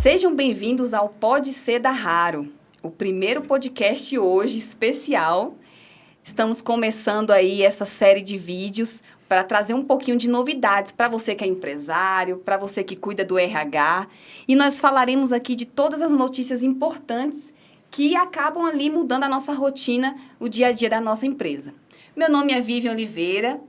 Sejam bem-vindos ao Pode Ser da Raro, o primeiro podcast hoje especial. Estamos começando aí essa série de vídeos para trazer um pouquinho de novidades para você que é empresário, para você que cuida do RH. E nós falaremos aqui de todas as notícias importantes que acabam ali mudando a nossa rotina, o dia a dia da nossa empresa. Meu nome é Vivian Oliveira.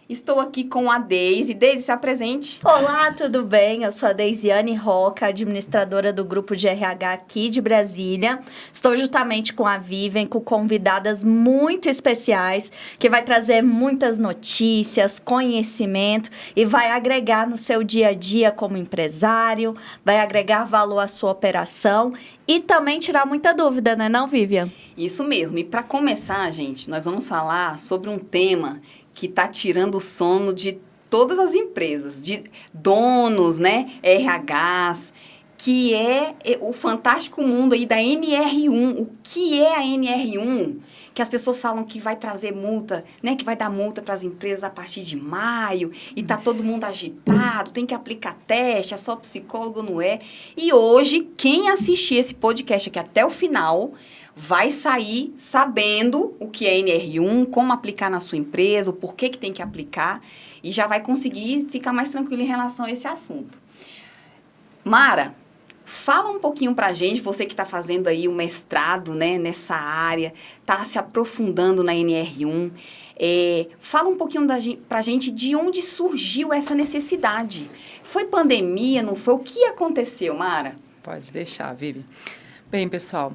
Estou aqui com a Deise. Deise, se apresente. Olá, tudo bem? Eu sou a Deisiane Roca, administradora do grupo de RH aqui de Brasília. Estou juntamente com a Vivian, com convidadas muito especiais, que vai trazer muitas notícias, conhecimento e vai agregar no seu dia a dia como empresário, vai agregar valor à sua operação e também tirar muita dúvida, né, não, Vivian? Isso mesmo. E para começar, gente, nós vamos falar sobre um tema que está tirando o sono de todas as empresas, de donos, né, RHs, que é o fantástico mundo aí da NR1. O que é a NR1? Que as pessoas falam que vai trazer multa, né, que vai dar multa para as empresas a partir de maio, e tá todo mundo agitado, tem que aplicar teste, é só psicólogo, não é? E hoje, quem assistir esse podcast aqui até o final vai sair sabendo o que é NR1, como aplicar na sua empresa, o porquê que tem que aplicar, e já vai conseguir ficar mais tranquilo em relação a esse assunto. Mara, fala um pouquinho pra gente, você que está fazendo aí o mestrado, né, nessa área, está se aprofundando na NR1, fala um pouquinho pra gente de onde surgiu essa necessidade. Foi pandemia, não foi? O que aconteceu, Mara? Pode deixar, Vivi. Bem, pessoal,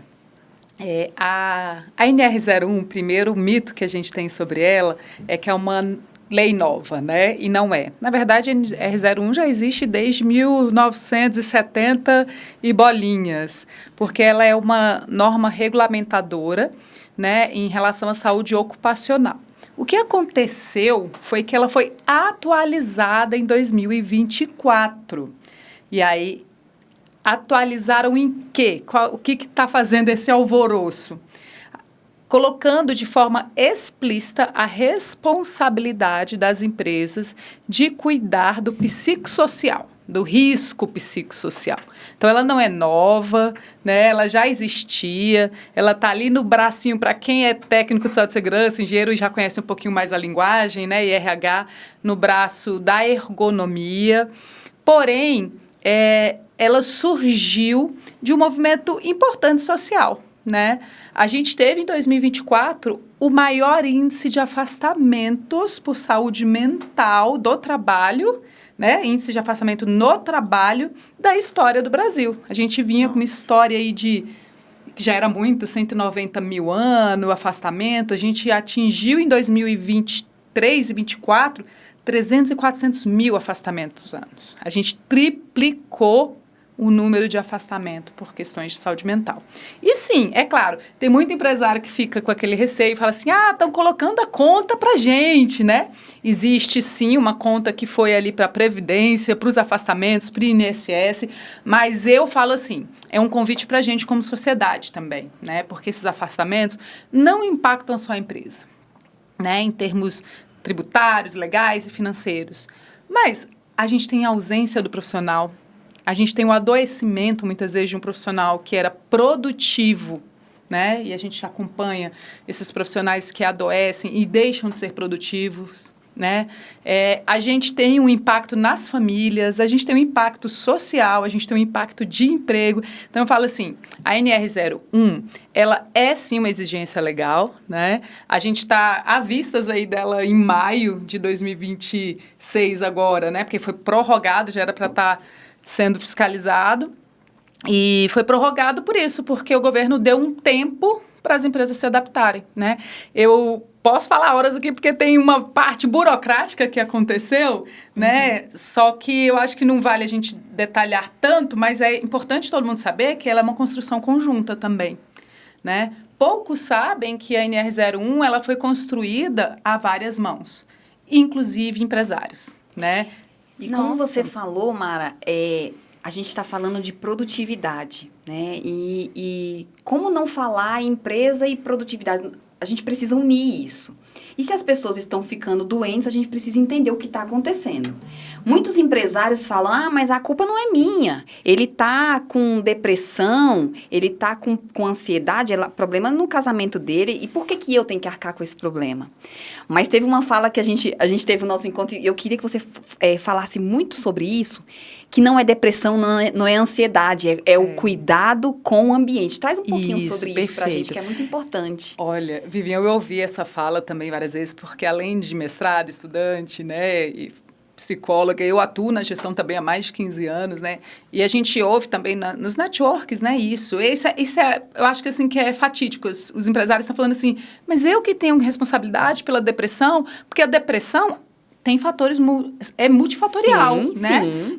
a NR01, o primeiro mito que a gente tem sobre ela é que é uma lei nova, né? E não é. Na verdade, a NR01 já existe desde 1970 e bolinhas, porque ela é uma norma regulamentadora, né, em relação à saúde ocupacional. O que aconteceu foi que ela foi atualizada em 2024. E aí, atualizaram em quê? O que está fazendo esse alvoroço? Colocando de forma explícita a responsabilidade das empresas de cuidar do psicossocial, do risco psicossocial. Então, ela não é nova, né? Ela já existia, ela está ali no bracinho para quem é técnico de saúde e segurança, engenheiro, e já conhece um pouquinho mais a linguagem, né? E RH, no braço da ergonomia. Porém, ela surgiu de um movimento importante social, né? A gente teve, em 2024, o maior índice de afastamentos por saúde mental do trabalho, né? Índice de afastamento no trabalho da história do Brasil. A gente vinha com uma história aí que já era muito, 190 mil anos, afastamento. A gente atingiu, em 2023 e 2024, 300 e 400 mil afastamentos anos. A gente triplicou o número de afastamento por questões de saúde mental. E sim, é claro, tem muito empresário que fica com aquele receio e fala assim, estão colocando a conta pra gente, né? Existe sim uma conta que foi ali para a Previdência, para os afastamentos, para o INSS, mas eu falo assim, é um convite pra gente como sociedade também, né? Porque esses afastamentos não impactam só a empresa, né? Em termos tributários, legais e financeiros. Mas a gente tem a ausência do profissional, a gente tem o adoecimento, muitas vezes, de um profissional que era produtivo, né? E a gente acompanha esses profissionais que adoecem e deixam de ser produtivos, né? A gente tem um impacto nas famílias, a gente tem um impacto social, a gente tem um impacto de emprego. Então, eu falo assim, a NR01, ela é sim uma exigência legal, né? A gente está à vistas aí dela em maio de 2026 agora, né? Porque foi prorrogado, já era para estar sendo fiscalizado. E foi prorrogado por isso, porque o governo deu um tempo para as empresas se adaptarem, né? Eu posso falar horas aqui porque tem uma parte burocrática que aconteceu, né? Só que eu acho que não vale a gente detalhar tanto, mas é importante todo mundo saber que ela é uma construção conjunta também, né? Poucos sabem que a NR01 ela foi construída a várias mãos, inclusive empresários, né? E como você falou, Mara, a gente está falando de produtividade, né? E como não falar em empresa e produtividade? A gente precisa unir isso. E se as pessoas estão ficando doentes, a gente precisa entender o que está acontecendo. Muitos empresários falam, mas a culpa não é minha. Ele está com depressão, ele está com ansiedade, problema no casamento dele, e por que eu tenho que arcar com esse problema? Mas teve uma fala que a gente teve no nosso encontro, e eu queria que você falasse muito sobre isso, que não é depressão, não é ansiedade, é o cuidado com o ambiente. Traz um pouquinho sobre isso pra gente, que é muito importante. Olha, Vivian, eu ouvi essa fala também várias vezes, porque além de mestrado, estudante, né, e psicóloga, eu atuo na gestão também há mais de 15 anos, né, e a gente ouve também nos networks, né, isso é, eu acho que assim, que é fatídico, os empresários estão falando assim, mas eu que tenho responsabilidade pela depressão, porque a depressão tem fatores, é multifatorial, sim, né? Sim.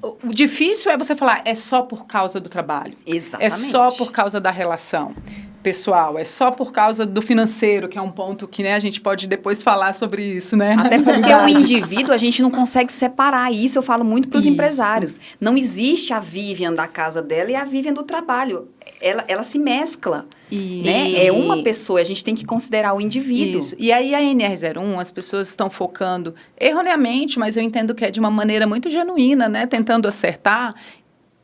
O difícil é você falar, é só por causa do trabalho. Exatamente. É só por causa da relação pessoal, é só por causa do financeiro, que é um ponto que, né, a gente pode depois falar sobre isso, né? Até porque o indivíduo, a gente não consegue separar isso, eu falo muito para os empresários. Não existe a Vivian da casa dela e a Vivian do trabalho. Ela se mescla, né? É uma pessoa, a gente tem que considerar o indivíduo. Isso. E aí a NR01, as pessoas estão focando erroneamente, mas eu entendo que é de uma maneira muito genuína, né? Tentando acertar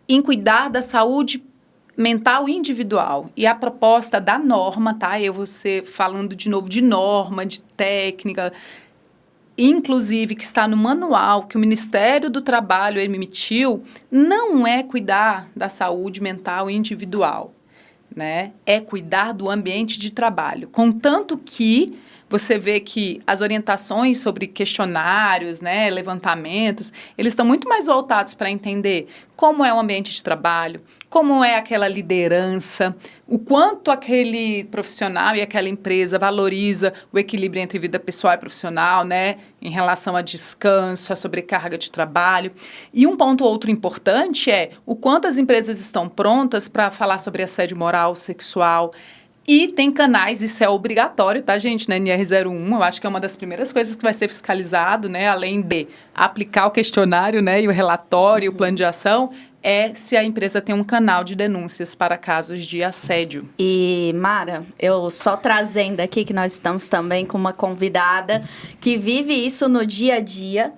em cuidar da saúde mental individual. E a proposta da norma, tá? Eu vou ser falando de novo de norma, de técnica, inclusive que está no manual que o Ministério do Trabalho emitiu, não é cuidar da saúde mental individual, né? É cuidar do ambiente de trabalho. Contanto que você vê que as orientações sobre questionários, né, levantamentos, eles estão muito mais voltados para entender como é o ambiente de trabalho, como é aquela liderança, o quanto aquele profissional e aquela empresa valoriza o equilíbrio entre vida pessoal e profissional, né, em relação a descanso, a sobrecarga de trabalho. E um ponto outro importante é o quanto as empresas estão prontas para falar sobre assédio moral, sexual. E tem canais, isso é obrigatório, tá, gente, na NR01, eu acho que é uma das primeiras coisas que vai ser fiscalizado, né, além de aplicar o questionário, né, e o relatório, o plano de ação, é se a empresa tem um canal de denúncias para casos de assédio. E, Mara, eu só trazendo aqui que nós estamos também com uma convidada que vive isso no dia a dia,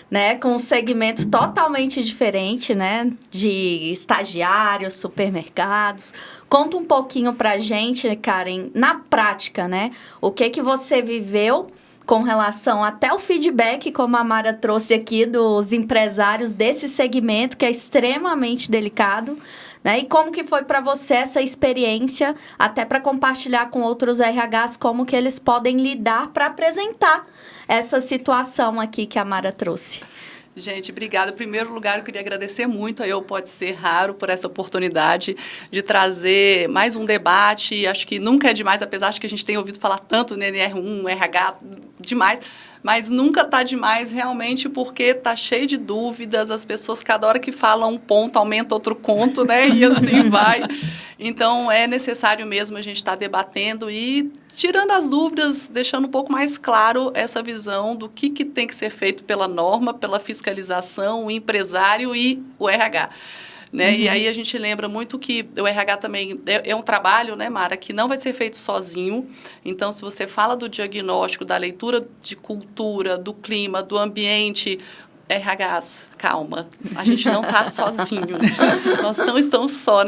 né, com um segmento totalmente diferente, né, de estagiários, supermercados. Conta um pouquinho pra gente, Karen, na prática, né, o que você viveu com relação até o feedback, como a Mara trouxe aqui, dos empresários desse segmento, que é extremamente delicado, né? E como que foi para você essa experiência, até para compartilhar com outros RHs, como que eles podem lidar para apresentar essa situação aqui que a Mara trouxe. Gente, obrigada. Em primeiro lugar, eu queria agradecer muito a Eu Pode Ser Raro por essa oportunidade de trazer mais um debate. Acho que nunca é demais, apesar de que a gente tem ouvido falar tanto no NR1, RH, demais, mas nunca está demais realmente porque está cheio de dúvidas, as pessoas cada hora que falam um ponto aumenta outro conto, né? E assim vai. Então, é necessário mesmo a gente estar debatendo e tirando as dúvidas, deixando um pouco mais claro essa visão do que tem que ser feito pela norma, pela fiscalização, o empresário e o RH. Né? E aí a gente lembra muito que o RH também é um trabalho, né, Mara, que não vai ser feito sozinho. Então, se você fala do diagnóstico, da leitura de cultura, do clima, do ambiente, RHs, calma, a gente não está sozinho, nós não estamos só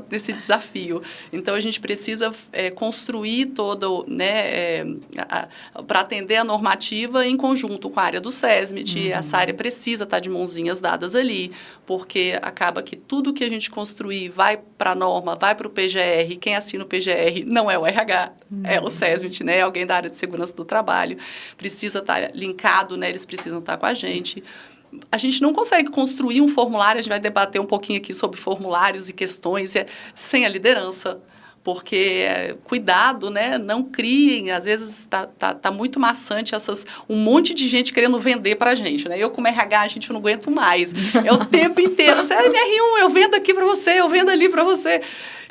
nesse desafio. Então, a gente precisa construir todo, né, para atender a normativa em conjunto com a área do SESMIT. Essa área precisa estar de mãozinhas dadas ali, porque acaba que tudo que a gente construir vai para a norma, vai para o PGR, quem assina o PGR não é o RH, é o SESMIT, né, é alguém da área de segurança do trabalho, precisa estar linkado, né, eles precisam estar com a gente. A gente não consegue construir um formulário, a gente vai debater um pouquinho aqui sobre formulários e questões, sem a liderança, porque cuidado, né? Não criem, às vezes tá muito maçante um monte de gente querendo vender pra gente, né? Eu como RH, a gente não aguento mais, é o tempo inteiro, você é NR1, eu vendo aqui pra você, eu vendo ali pra você.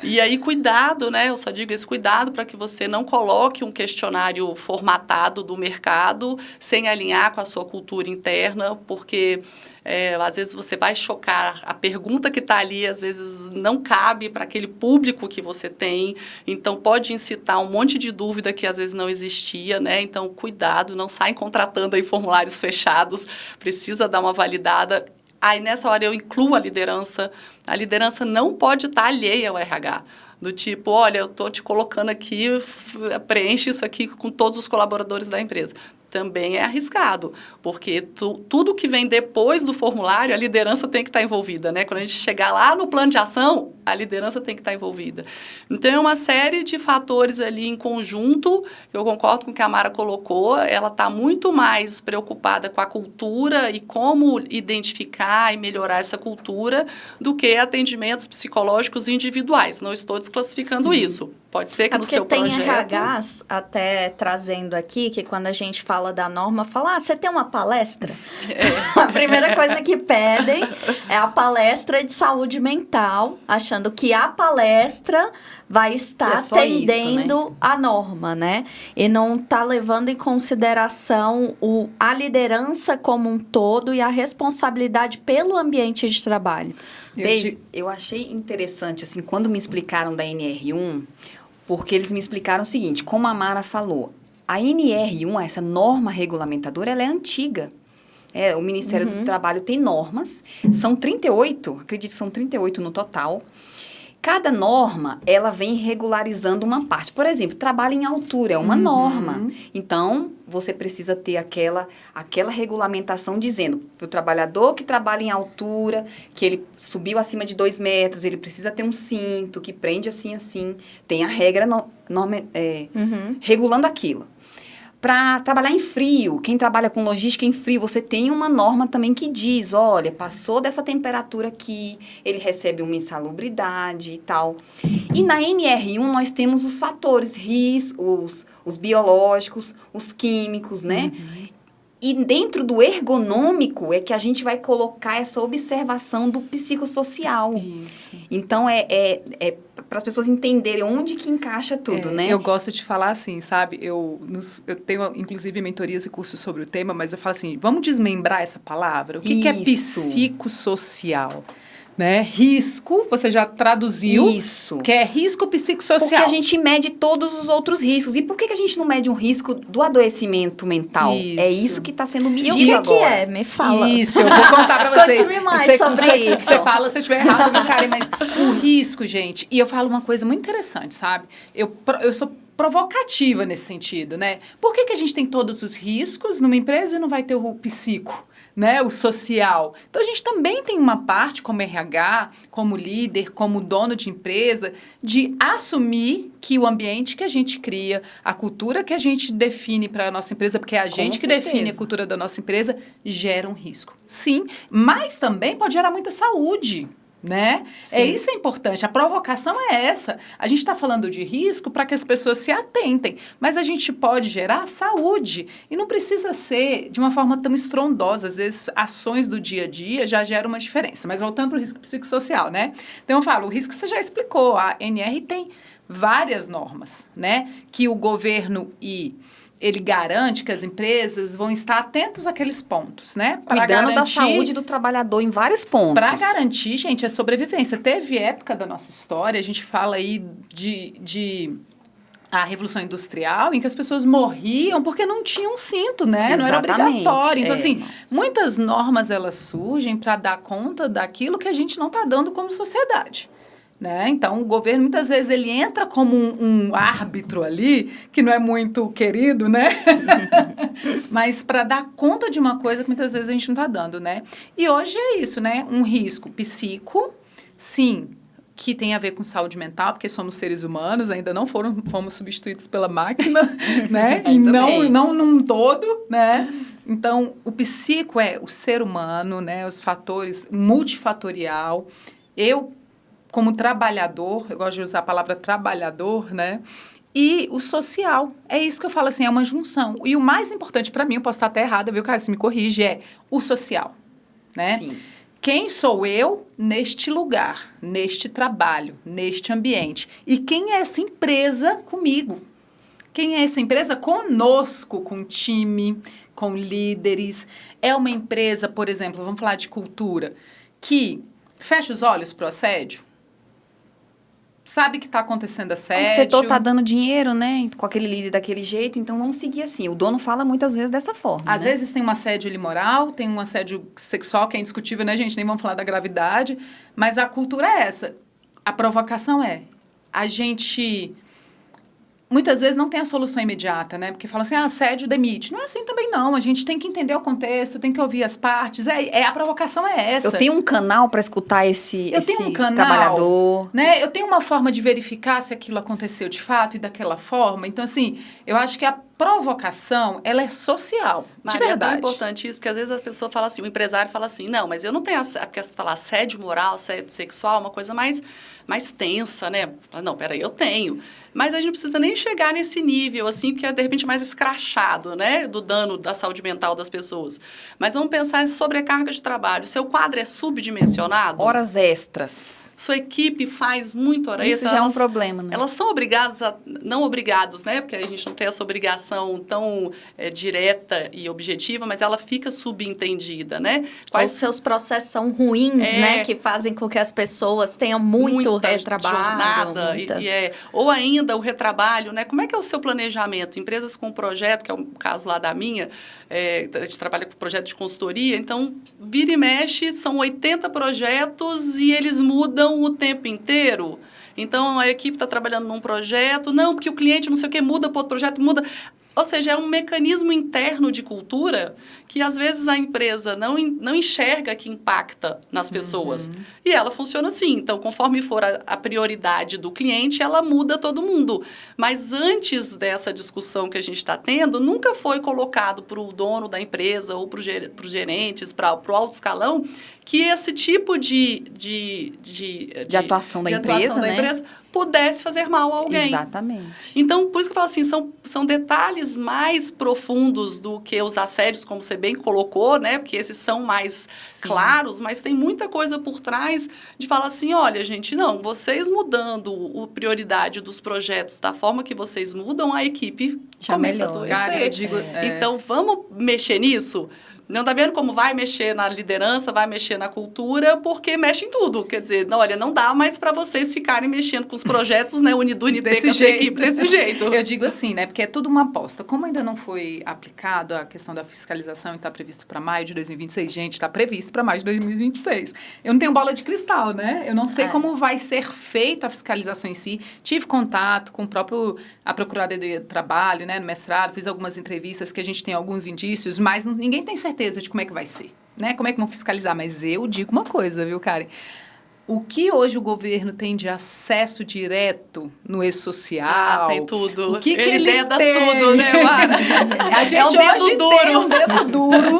E aí, cuidado, né? Eu só digo esse cuidado para que você não coloque um questionário formatado do mercado sem alinhar com a sua cultura interna, porque às vezes você vai chocar, a pergunta que está ali às vezes não cabe para aquele público que você tem, então pode incitar um monte de dúvida que às vezes não existia, né? Então, cuidado, não saem contratando aí formulários fechados, precisa dar uma validada. Aí, nessa hora, eu incluo a liderança não pode estar alheia ao RH. Do tipo, olha, eu estou te colocando aqui, preenche isso aqui com todos os colaboradores da empresa. Também é arriscado, porque tudo que vem depois do formulário, a liderança tem que estar envolvida, né? Quando a gente chegar lá no plano de ação, a liderança tem que estar envolvida. Então, é uma série de fatores ali em conjunto. Eu concordo com o que a Mara colocou, ela está muito mais preocupada com a cultura e como identificar e melhorar essa cultura do que atendimentos psicológicos individuais. Não estou desclassificando isso. Pode ser que no seu projeto... Porque tem RHs, até trazendo aqui, que quando a gente fala da norma, fala, você tem uma palestra? A primeira coisa que pedem é a palestra de saúde mental, achando que a palestra vai estar atendendo isso, né? A norma, né? E não está levando em consideração a liderança como um todo e a responsabilidade pelo ambiente de trabalho. Eu achei interessante, assim, quando me explicaram da NR1, porque eles me explicaram o seguinte, como a Mara falou, a NR1, essa norma regulamentadora, ela é antiga. O Ministério do Trabalho tem normas, são 38, acredito que são 38 no total. Cada norma, ela vem regularizando uma parte. Por exemplo, trabalho em altura é uma norma. Então, você precisa ter aquela regulamentação dizendo para o trabalhador que trabalha em altura, que ele subiu acima de 2 metros, ele precisa ter um cinto que prende assim. Tem a regra regulando aquilo. Para trabalhar em frio, quem trabalha com logística em frio, você tem uma norma também que diz, olha, passou dessa temperatura aqui, ele recebe uma insalubridade e tal. E na NR1 nós temos os fatores, os biológicos, os químicos, né? E dentro do ergonômico é que a gente vai colocar essa observação do psicossocial. Isso. Então, para as pessoas entenderem onde que encaixa tudo, né? Eu gosto de falar assim, sabe? Eu tenho, inclusive, mentorias e cursos sobre o tema, mas eu falo assim, vamos desmembrar essa palavra? O que é psicossocial? Né? Risco, você já traduziu. Isso. Que é risco psicossocial. Porque a gente mede todos os outros riscos. E por que a gente não mede um risco do adoecimento mental? Isso. É isso que está sendo medido agora. E o que é? Me fala. Isso, eu vou contar pra vocês. Conte-me mais sobre isso. Você fala, se eu estiver errado, me Karen, mas o risco, gente... E eu falo uma coisa muito interessante, sabe? Eu sou provocativa nesse sentido, né? Por que a gente tem todos os riscos numa empresa e não vai ter o psico? Né, o social. Então, a gente também tem uma parte, como RH, como líder, como dono de empresa, de assumir que o ambiente que a gente cria, a cultura que a gente define para a nossa empresa, porque é a gente que define a cultura da nossa empresa, gera um risco. Sim, mas também pode gerar muita saúde. Né? Isso é importante. A provocação é essa. A gente está falando de risco para que as pessoas se atentem, mas a gente pode gerar saúde e não precisa ser de uma forma tão estrondosa. Às vezes, ações do dia a dia já geram uma diferença. Mas voltando para o risco psicossocial, né? Então, eu falo, o risco você já explicou. A NR tem várias normas, né? Que o governo ele garante que as empresas vão estar atentos àqueles pontos, né? Cuidando da saúde do trabalhador em vários pontos. Para garantir, gente, a sobrevivência. Teve época da nossa história, a gente fala aí de a Revolução Industrial, em que as pessoas morriam porque não tinham cinto, né? Não era obrigatório. Então, assim, muitas normas, elas surgem para dar conta daquilo que a gente não está dando como sociedade. Né? Então, o governo, muitas vezes, ele entra como um árbitro ali, que não é muito querido, né? Mas para dar conta de uma coisa que muitas vezes a gente não está dando, né? E hoje é isso, né? Um risco psíquico, sim, que tem a ver com saúde mental, porque somos seres humanos, ainda não fomos substituídos pela máquina, né? E não num todo, né? Então, o psíquico é o ser humano, né? Os fatores multifatorial. Como trabalhador, eu gosto de usar a palavra trabalhador, né? E o social. É isso que eu falo assim, é uma junção. E o mais importante para mim, eu posso estar até errada, viu, cara? Se me corrige, é o social, né? Sim. quem sou eu neste lugar, neste trabalho, neste ambiente? E quem é essa empresa comigo? Quem é essa empresa conosco, com time, com líderes? É uma empresa, por exemplo, vamos falar de cultura, que fecha os olhos para o assédio? Sabe que está acontecendo assédio? O setor está dando dinheiro, né? Com aquele líder daquele jeito, então vamos seguir assim. O dono fala muitas vezes dessa forma. Às vezes tem um assédio moral, tem um assédio sexual que é indiscutível, né, gente? Nem vamos falar da gravidade. Mas a cultura é essa. A provocação é. A gente muitas vezes não tem a solução imediata, né? Porque fala assim, assédio demite. Não é assim também, não. A gente tem que entender o contexto, tem que ouvir as partes. A provocação é essa. Eu tenho um canal para escutar esse trabalhador. Né? Eu tenho uma forma de verificar se aquilo aconteceu de fato e daquela forma. Então, assim, eu acho que a provocação, ela é social, Maria, de verdade. É tão importante isso, porque às vezes a pessoa fala assim, o empresário fala assim, não, mas eu não tenho, porque falar assédio moral, assédio sexual, é uma coisa mais tensa, né? Não, peraí, eu tenho. Mas a gente não precisa nem chegar nesse nível, assim, porque é, de repente, mais escrachado, né? Do dano da saúde mental das pessoas. Mas vamos pensar em sobrecarga de trabalho. Seu quadro é subdimensionado? Horas extras. Sua equipe faz muito hora extra. Isso já é um problema, né? Elas são obrigadas, não obrigados, né? Porque a gente não tem essa obrigação tão direta e objetiva, mas ela fica subentendida, né? Os seus processos são ruins, né? Que fazem com que as pessoas tenham muito retrabalho. Jornada. Ou ainda o retrabalho, né? Como é que é o seu planejamento? Empresas com projeto, que é o caso lá da minha, a gente trabalha com projeto de consultoria, então vira e mexe, são 80 projetos e eles mudam o tempo inteiro. Então, a equipe está trabalhando num projeto, não, porque o cliente não sei o que muda para outro projeto, muda. Ou seja, é um mecanismo interno de cultura que, às vezes, a empresa não enxerga que impacta nas pessoas. Uhum. E ela funciona assim. Então, conforme for a prioridade do cliente, ela muda todo mundo. Mas antes dessa discussão que a gente está tendo, nunca foi colocado para o dono da empresa ou para os gerentes, para o alto escalão, que esse tipo de atuação da empresa pudesse fazer mal a alguém. Exatamente. Então, por isso que eu falo assim, são detalhes mais profundos do que os assédios, como você bem colocou, né? Porque esses são mais claros, mas tem muita coisa por trás de falar assim, olha, gente, não, vocês mudando a prioridade dos projetos da forma que vocês mudam, a equipe já começa melhor. a adoecer. Então, vamos mexer nisso? Não está vendo como vai mexer na liderança, vai mexer na cultura, porque mexe em tudo. Quer dizer, não, olha, não dá mais para vocês ficarem mexendo com os projetos, né, Unidunité, desse jeito. Equipe, desse jeito. Eu digo assim, né, porque é tudo uma aposta. Como ainda não foi aplicado a questão da fiscalização e está previsto para maio de 2026, gente, está previsto para maio de 2026. Eu não tenho bola de cristal, né? Eu não sei como vai ser feita a fiscalização em si. Tive contato com a Procuradoria do Trabalho, né, no mestrado, fiz algumas entrevistas que a gente tem alguns indícios, mas ninguém tem certeza de como é que vai ser, né? Como é que vão fiscalizar? Mas eu digo uma coisa, viu, Karen? O que hoje o governo tem de acesso direto no e-social... tem tudo. O que ele deda tem? Tudo, né, Mara? A gente hoje tem um dedo duro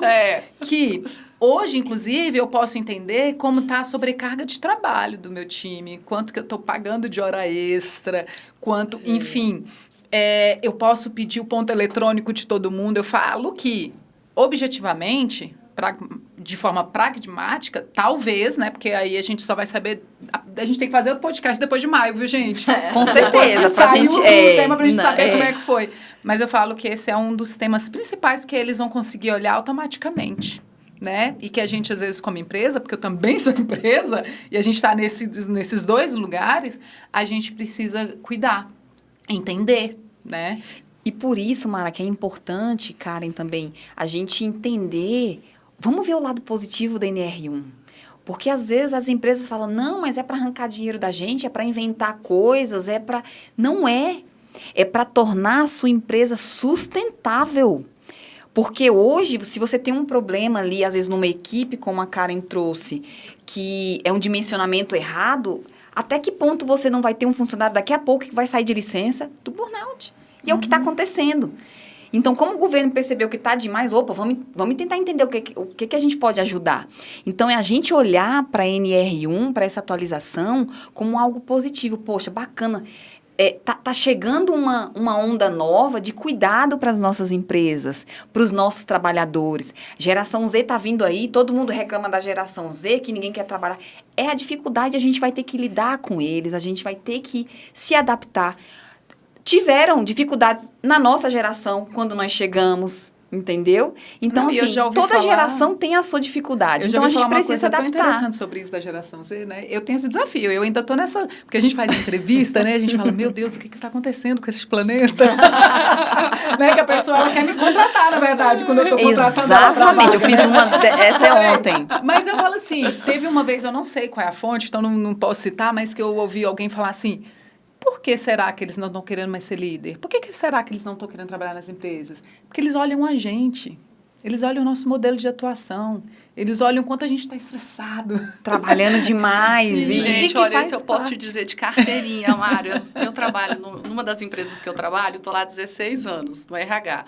que... Hoje, inclusive, eu posso entender como está a sobrecarga de trabalho do meu time, quanto que eu estou pagando de hora extra, quanto... Enfim, eu posso pedir o ponto eletrônico de todo mundo. Eu falo que... objetivamente, de forma pragmática, talvez, né? Porque aí a gente só vai saber... A gente tem que fazer outro podcast depois de maio, viu, gente? Com certeza. Pra gente tema pra gente saber como é que foi. Mas eu falo que esse é um dos temas principais que eles vão conseguir olhar automaticamente, né? E que a gente, às vezes, como empresa, porque eu também sou empresa, e a gente está nesses dois lugares, a gente precisa cuidar, entender, né? E por isso, Mara, que é importante, Karen, também, a gente entender... Vamos ver o lado positivo da NR1. Porque, às vezes, as empresas falam, não, mas é para arrancar dinheiro da gente, é para inventar coisas, é para... Não é. É para tornar a sua empresa sustentável. Porque hoje, se você tem um problema ali, às vezes, numa equipe, como a Karen trouxe, que é um dimensionamento errado, até que ponto você não vai ter um funcionário daqui a pouco que vai sair de licença do burnout? E é o que está acontecendo. Então, como o governo percebeu que está demais, vamos tentar entender o que a gente pode ajudar. Então, é a gente olhar para a NR1, para essa atualização, como algo positivo. Poxa, bacana. tá chegando uma onda nova de cuidado para as nossas empresas, para os nossos trabalhadores. Geração Z tá vindo aí, todo mundo reclama da geração Z, que ninguém quer trabalhar. É a dificuldade, a gente vai ter que lidar com eles, a gente vai ter que se adaptar. Tiveram dificuldades na nossa geração, quando nós chegamos, entendeu? Então, Não, assim, toda geração tem a sua dificuldade. Eu já Então, a ouvi gente falar uma precisa se coisa tão adaptar. interessante sobre isso da geração Z, né? Eu tenho esse desafio, eu ainda tô nessa... Porque a gente faz entrevista, né? A gente fala, meu Deus, o que está acontecendo com esses planetas? Né? Que a pessoa, ela quer me contratar, na verdade, quando eu tô contratando ela pra Exatamente, eu vaga. fiz essa é ontem. Mas eu falo assim, teve uma vez, eu não sei qual é a fonte, então não posso citar, mas que eu ouvi alguém falar assim, por que será que eles não estão querendo mais ser líder? Por que será que eles não estão querendo trabalhar nas empresas? Porque eles olham a gente. Eles olham o nosso modelo de atuação. Eles olham o quanto a gente está estressado. Trabalhando demais. Gente, que olha, faz isso eu posso te dizer de carteirinha, Mário. Eu trabalho numa das empresas que eu trabalho, estou lá há 16 anos, no RH.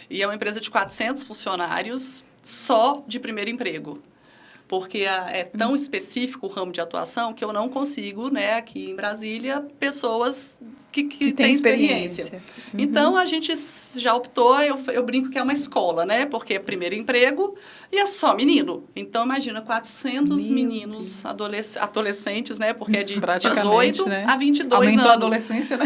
E é uma empresa de 400 funcionários só de primeiro emprego. Porque é tão específico o ramo de atuação que eu não consigo, né, aqui em Brasília, pessoas que têm experiência. Então, a gente já optou, eu brinco que é uma escola, né, porque é primeiro emprego e é só menino. Então, imagina, 400 meninos, adolescentes, né, porque é de 18 né? a 22 Aumentou anos. a adolescência, né?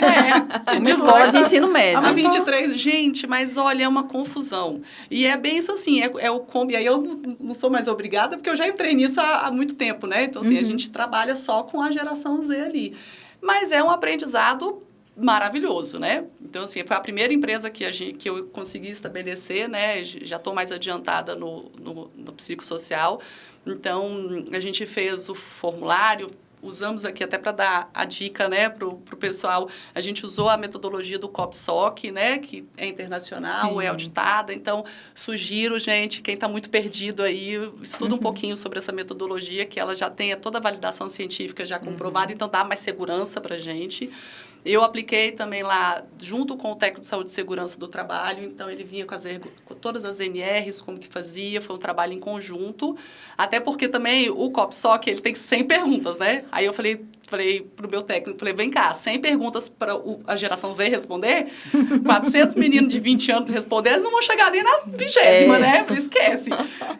Uma escola de ensino médio. A 23, gente, mas olha, é uma confusão. E é bem isso assim, é o combo. E aí eu não sou mais obrigada, porque eu já entrei nisso há muito tempo, né? Então, assim, a gente trabalha só com a geração Z ali. Mas é um aprendizado maravilhoso, né? Então, assim, foi a primeira empresa que eu consegui estabelecer, né? Já estou mais adiantada no psicossocial. Então, a gente fez o formulário, usamos aqui até para dar a dica, né, para o pessoal. A gente usou a metodologia do COPSOC, né, que é internacional, Sim. é auditada. Então, sugiro, gente, quem está muito perdido aí, estuda um pouquinho sobre essa metodologia, que ela já tem toda a validação científica já comprovada, então dá mais segurança para a gente. Eu apliquei também lá, junto com o técnico de saúde e segurança do trabalho, então ele vinha com todas as NRs, como que fazia, foi um trabalho em conjunto, até porque também o COPSOC, ele tem 100 perguntas, né? Aí eu falei pro meu técnico, vem cá, 100 perguntas para a geração Z responder, 400 meninos de 20 anos responder, eles não vão chegar nem na 20ª, né? Esquece.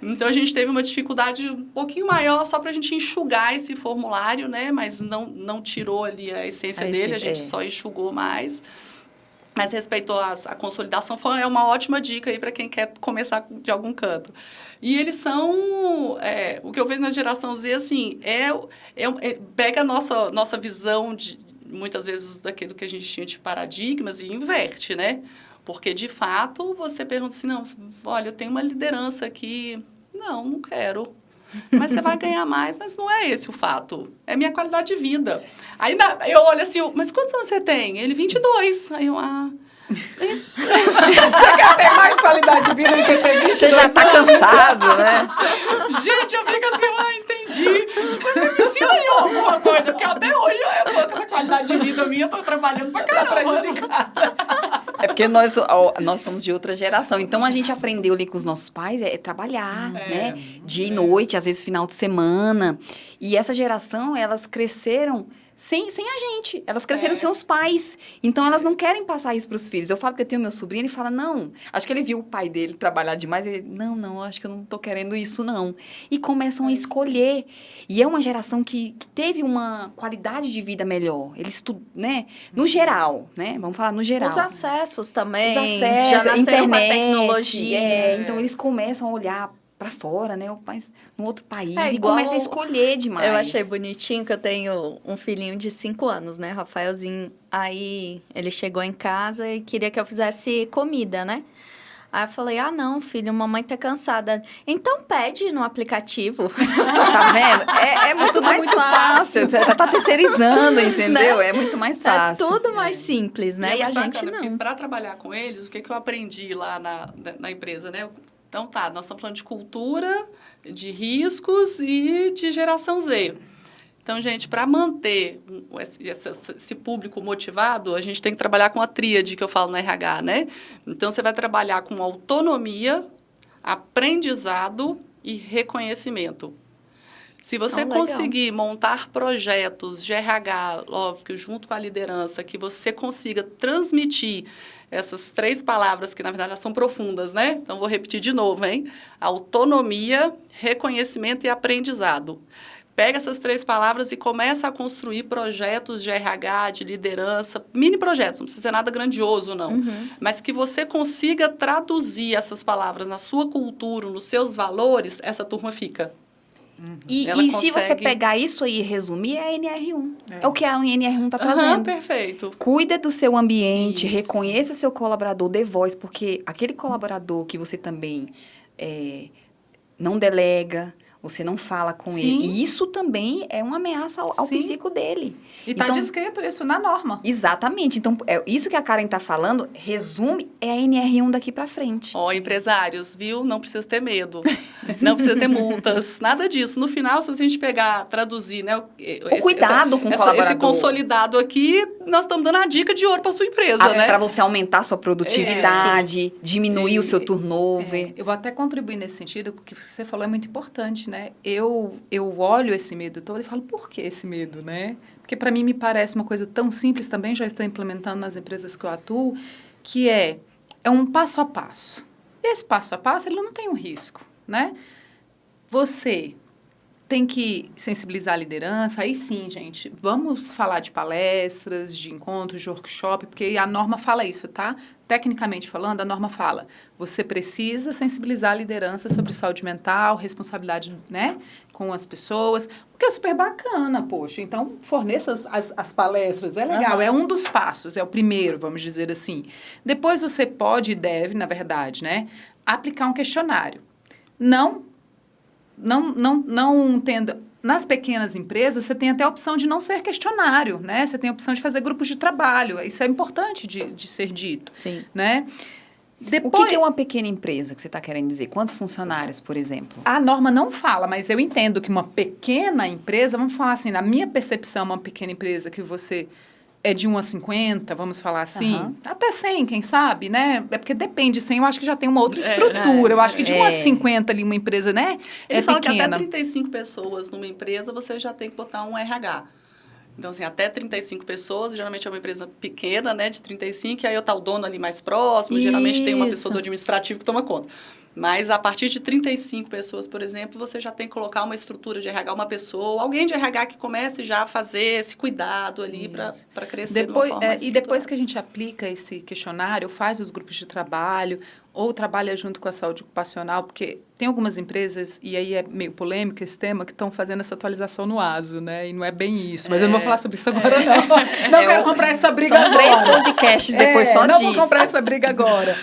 Então, a gente teve uma dificuldade um pouquinho maior só para a gente enxugar esse formulário, né? Mas não tirou ali a essência dele, a gente só enxugou mais. Mas respeitou a consolidação, é uma ótima dica aí para quem quer começar de algum canto. E eles são, o que eu vejo na geração Z, assim, pega a nossa visão, muitas vezes, daquilo que a gente tinha de paradigmas e inverte, né? Porque, de fato, você pergunta assim, não, olha, eu tenho uma liderança aqui, não quero. Mas você vai ganhar mais, mas não é esse o fato. É minha qualidade de vida. Aí eu olho assim, mas quantos anos você tem? Ele, 22. Aí eu, Você quer ter mais qualidade de vida do que ter 22 Você já está cansado, né? Gente, eu fico assim, entendi. Tipo, me ensina aí alguma coisa, porque até hoje eu tô com essa qualidade de vida minha, eu tô trabalhando pra caramba. É porque nós somos de outra geração. Então, a gente aprendeu ali com os nossos pais trabalhar, né? Dia e noite, às vezes final de semana. E essa geração, elas cresceram sem a gente. Elas cresceram sem os pais. Então, elas não querem passar isso para os filhos. Eu falo que eu tenho meu sobrinho, ele fala, não. Acho que ele viu o pai dele trabalhar demais. Ele, não, acho que eu não tô querendo isso, não. E começam a escolher. E é uma geração que teve uma qualidade de vida melhor. Eles, né? No geral, né? Vamos falar no geral. Os acessos também. Os acessos, já nasceram internet, com a tecnologia. Então, eles começam a olhar para fora, né? Mas num outro país. E igual começam a escolher demais. Eu achei bonitinho que eu tenho um filhinho de 5 anos, né? Rafaelzinho. Aí ele chegou em casa e queria que eu fizesse comida, né? Aí eu falei, não, filho, mamãe tá cansada. Então pede no aplicativo. Tá vendo? É muito mais fácil. Você tá terceirizando, entendeu? Né? É muito mais fácil. É tudo mais simples, né? E a gente não. Para trabalhar com eles, o que eu aprendi lá na empresa, né? Então, nós estamos falando de cultura, de riscos e de geração Z. Então, gente, para manter esse público motivado, a gente tem que trabalhar com a tríade que eu falo no RH, né? Então, você vai trabalhar com autonomia, aprendizado e reconhecimento. Se você legal. conseguir montar projetos de RH, óbvio, junto com a liderança, que você consiga transmitir essas 3 palavras, que na verdade elas são profundas, né? Então, vou repetir de novo, hein? Autonomia, reconhecimento e aprendizado. Pega essas 3 palavras e começa a construir projetos de RH, de liderança, mini projetos, não precisa ser nada grandioso, não. Mas que você consiga traduzir essas palavras na sua cultura, nos seus valores, essa turma fica. E Ela se você consegue- pegar isso aí e resumir, é a NR1. É o que a NR1 está trazendo. Perfeito. Cuida do seu ambiente, Isso. reconheça seu colaborador, dê voz, porque aquele colaborador que você também não delega, você não fala com Sim. ele. E isso também é uma ameaça ao Sim. psico dele. E está descrito isso na norma. Exatamente. Então, isso que a Karen está falando, resume, é a NR1 daqui para frente. Ó, empresários, viu? Não precisa ter medo. Não precisa ter multas. Nada disso. No final, se a gente pegar, traduzir, né? O cuidado com o colaborador. Esse consolidado aqui, nós estamos dando a dica de ouro para sua empresa, né? Para você aumentar a sua produtividade, diminuir o seu turnover. Eu vou até contribuir nesse sentido, porque o que você falou é muito importante, né? Eu olho esse medo todo e falo, por que esse medo, né? Porque para mim me parece uma coisa tão simples também, já estou implementando nas empresas que eu atuo, que é um passo a passo. E esse passo a passo, ele não tem um risco, né? Você tem que sensibilizar a liderança, aí sim, gente, vamos falar de palestras, de encontros, de workshop, porque a norma fala isso, tá? Tecnicamente falando, a norma fala, você precisa sensibilizar a liderança sobre saúde mental, responsabilidade, né, com as pessoas, porque é super bacana, poxa, então forneça as palestras, é legal, é um dos passos, é o primeiro, vamos dizer assim. Depois você pode e deve, na verdade, né, aplicar um questionário. Não tendo... Nas pequenas empresas, você tem até a opção de não ser questionário, né? Você tem a opção de fazer grupos de trabalho. Isso é importante de ser dito. Sim. Né? O que é uma pequena empresa que você está querendo dizer? Quantos funcionários, por exemplo? A norma não fala, mas eu entendo que uma pequena empresa, vamos falar assim, na minha percepção, uma pequena empresa que você... é de 1 a 50, vamos falar assim, até 100, quem sabe, né? É porque depende, 100 eu acho que já tem uma outra estrutura, eu acho que de 1 a 50 ali uma empresa, né, Eles falam pequena. que até 35 pessoas numa empresa, você já tem que botar um RH. Então, assim, até 35 pessoas, geralmente é uma empresa pequena, né, de 35, e aí tá o dono ali mais próximo, geralmente tem uma pessoa do administrativo que toma conta. Mas a partir de 35 pessoas, por exemplo, você já tem que colocar uma estrutura de RH, uma pessoa, alguém de RH que comece já a fazer esse cuidado ali para crescer de uma forma mais E depois que a gente aplica esse questionário, faz os grupos de trabalho, ou trabalha junto com a saúde ocupacional, porque tem algumas empresas, e aí é meio polêmico esse tema, que estão fazendo essa atualização no ASO, né? E não é bem isso. Mas eu não vou falar sobre isso agora, não. Não quero comprar essa briga São agora. 3 podcasts depois só disso. Não vou comprar essa briga agora.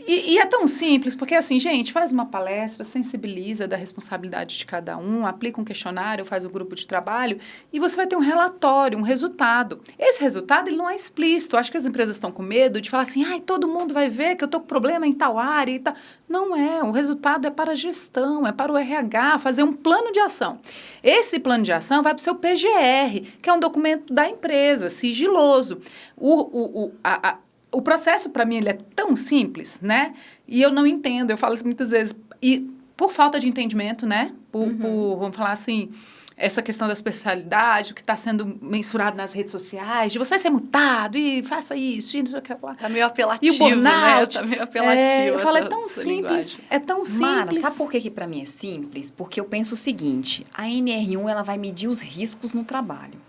E é tão simples, porque assim, gente, faz uma palestra, sensibiliza da responsabilidade de cada um, aplica um questionário, faz um grupo de trabalho e você vai ter um relatório, um resultado. Esse resultado, ele não é explícito. Acho que as empresas estão com medo de falar assim, ai, todo mundo vai ver que eu estou com problema em tal área e tal. Não é, o resultado é para a gestão, é para o RH, fazer um plano de ação. Esse plano de ação vai para o seu PGR, que é um documento da empresa, sigiloso. O processo, para mim, ele é tão simples, né? E eu não entendo, eu falo isso muitas vezes. E por falta de entendimento, né? Vamos falar assim, essa questão da superficialidade, o que está sendo mensurado nas redes sociais, de você ser multado e faça isso, e não sei o que lá. Tá meio apelativo, e o burnout, né? Tá meio apelativo. Eu falo, é tão simples, linguagem. É tão simples. Mara, sabe por que para mim é simples? Porque eu penso o seguinte, a NR1, ela vai medir os riscos no trabalho.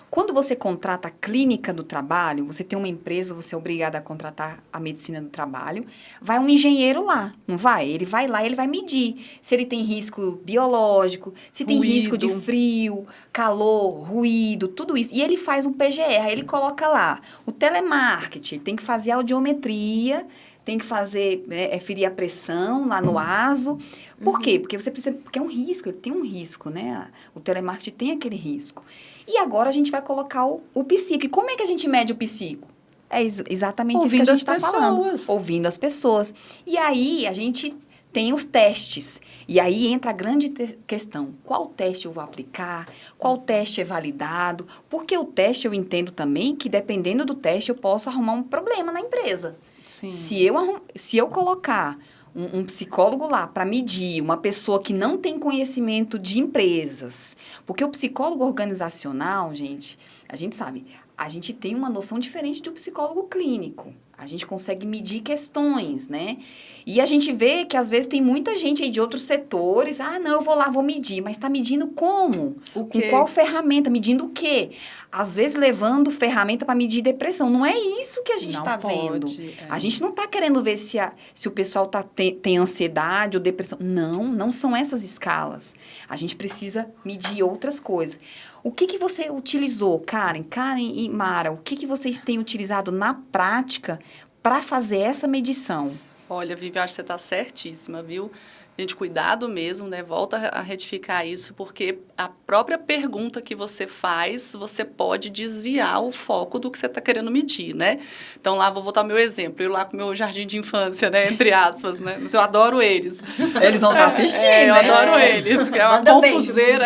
Quando você contrata a clínica do trabalho, você tem uma empresa, você é obrigada a contratar a medicina do trabalho, vai um engenheiro lá, não vai? Ele vai lá e ele vai medir se ele tem risco biológico, se tem risco de frio, calor, ruído, tudo isso. E ele faz um PGR, aí ele coloca lá o telemarketing, tem que fazer audiometria, tem que fazer, ferir a pressão lá no ASO. Por quê? Porque você precisa, porque é um risco, ele tem um risco, né? O telemarketing tem aquele risco. E agora a gente vai colocar o psico. E como é que a gente mede o psico? É exatamente ouvindo isso que a gente está falando. Pessoas. Ouvindo as pessoas. E aí a gente tem os testes. E aí entra a grande questão. Qual teste eu vou aplicar? Qual teste é validado? Porque o teste eu entendo também que dependendo do teste eu posso arrumar um problema na empresa. Sim. Se eu colocar um psicólogo lá para medir uma pessoa que não tem conhecimento de empresas. Porque o psicólogo organizacional, gente, a gente sabe, a gente tem uma noção diferente do psicólogo clínico. A gente consegue medir questões, né? E a gente vê que, às vezes, tem muita gente aí de outros setores. Ah, não, eu vou lá, vou medir. Mas está medindo como? O quê? Com qual ferramenta? Medindo o quê? Às vezes, levando ferramenta para medir depressão. Não é isso que a gente está vendo. A gente não está querendo ver se o pessoal tem ansiedade ou depressão. Não são essas escalas. A gente precisa medir outras coisas. O que você utilizou, Karen e Mara? O que vocês têm utilizado na prática para fazer essa medição? Olha, Vivi, acho que você está certíssima, viu? Gente, cuidado mesmo, né? Volta a retificar isso, porque a própria pergunta que você faz, você pode desviar o foco do que você está querendo medir, né? Então, lá, vou voltar ao meu exemplo. Eu lá com o meu jardim de infância, né? Entre aspas, né? Mas eu adoro eles. Eles vão estar assistindo, né? Eu né? adoro eles, que é uma Manda confuseira,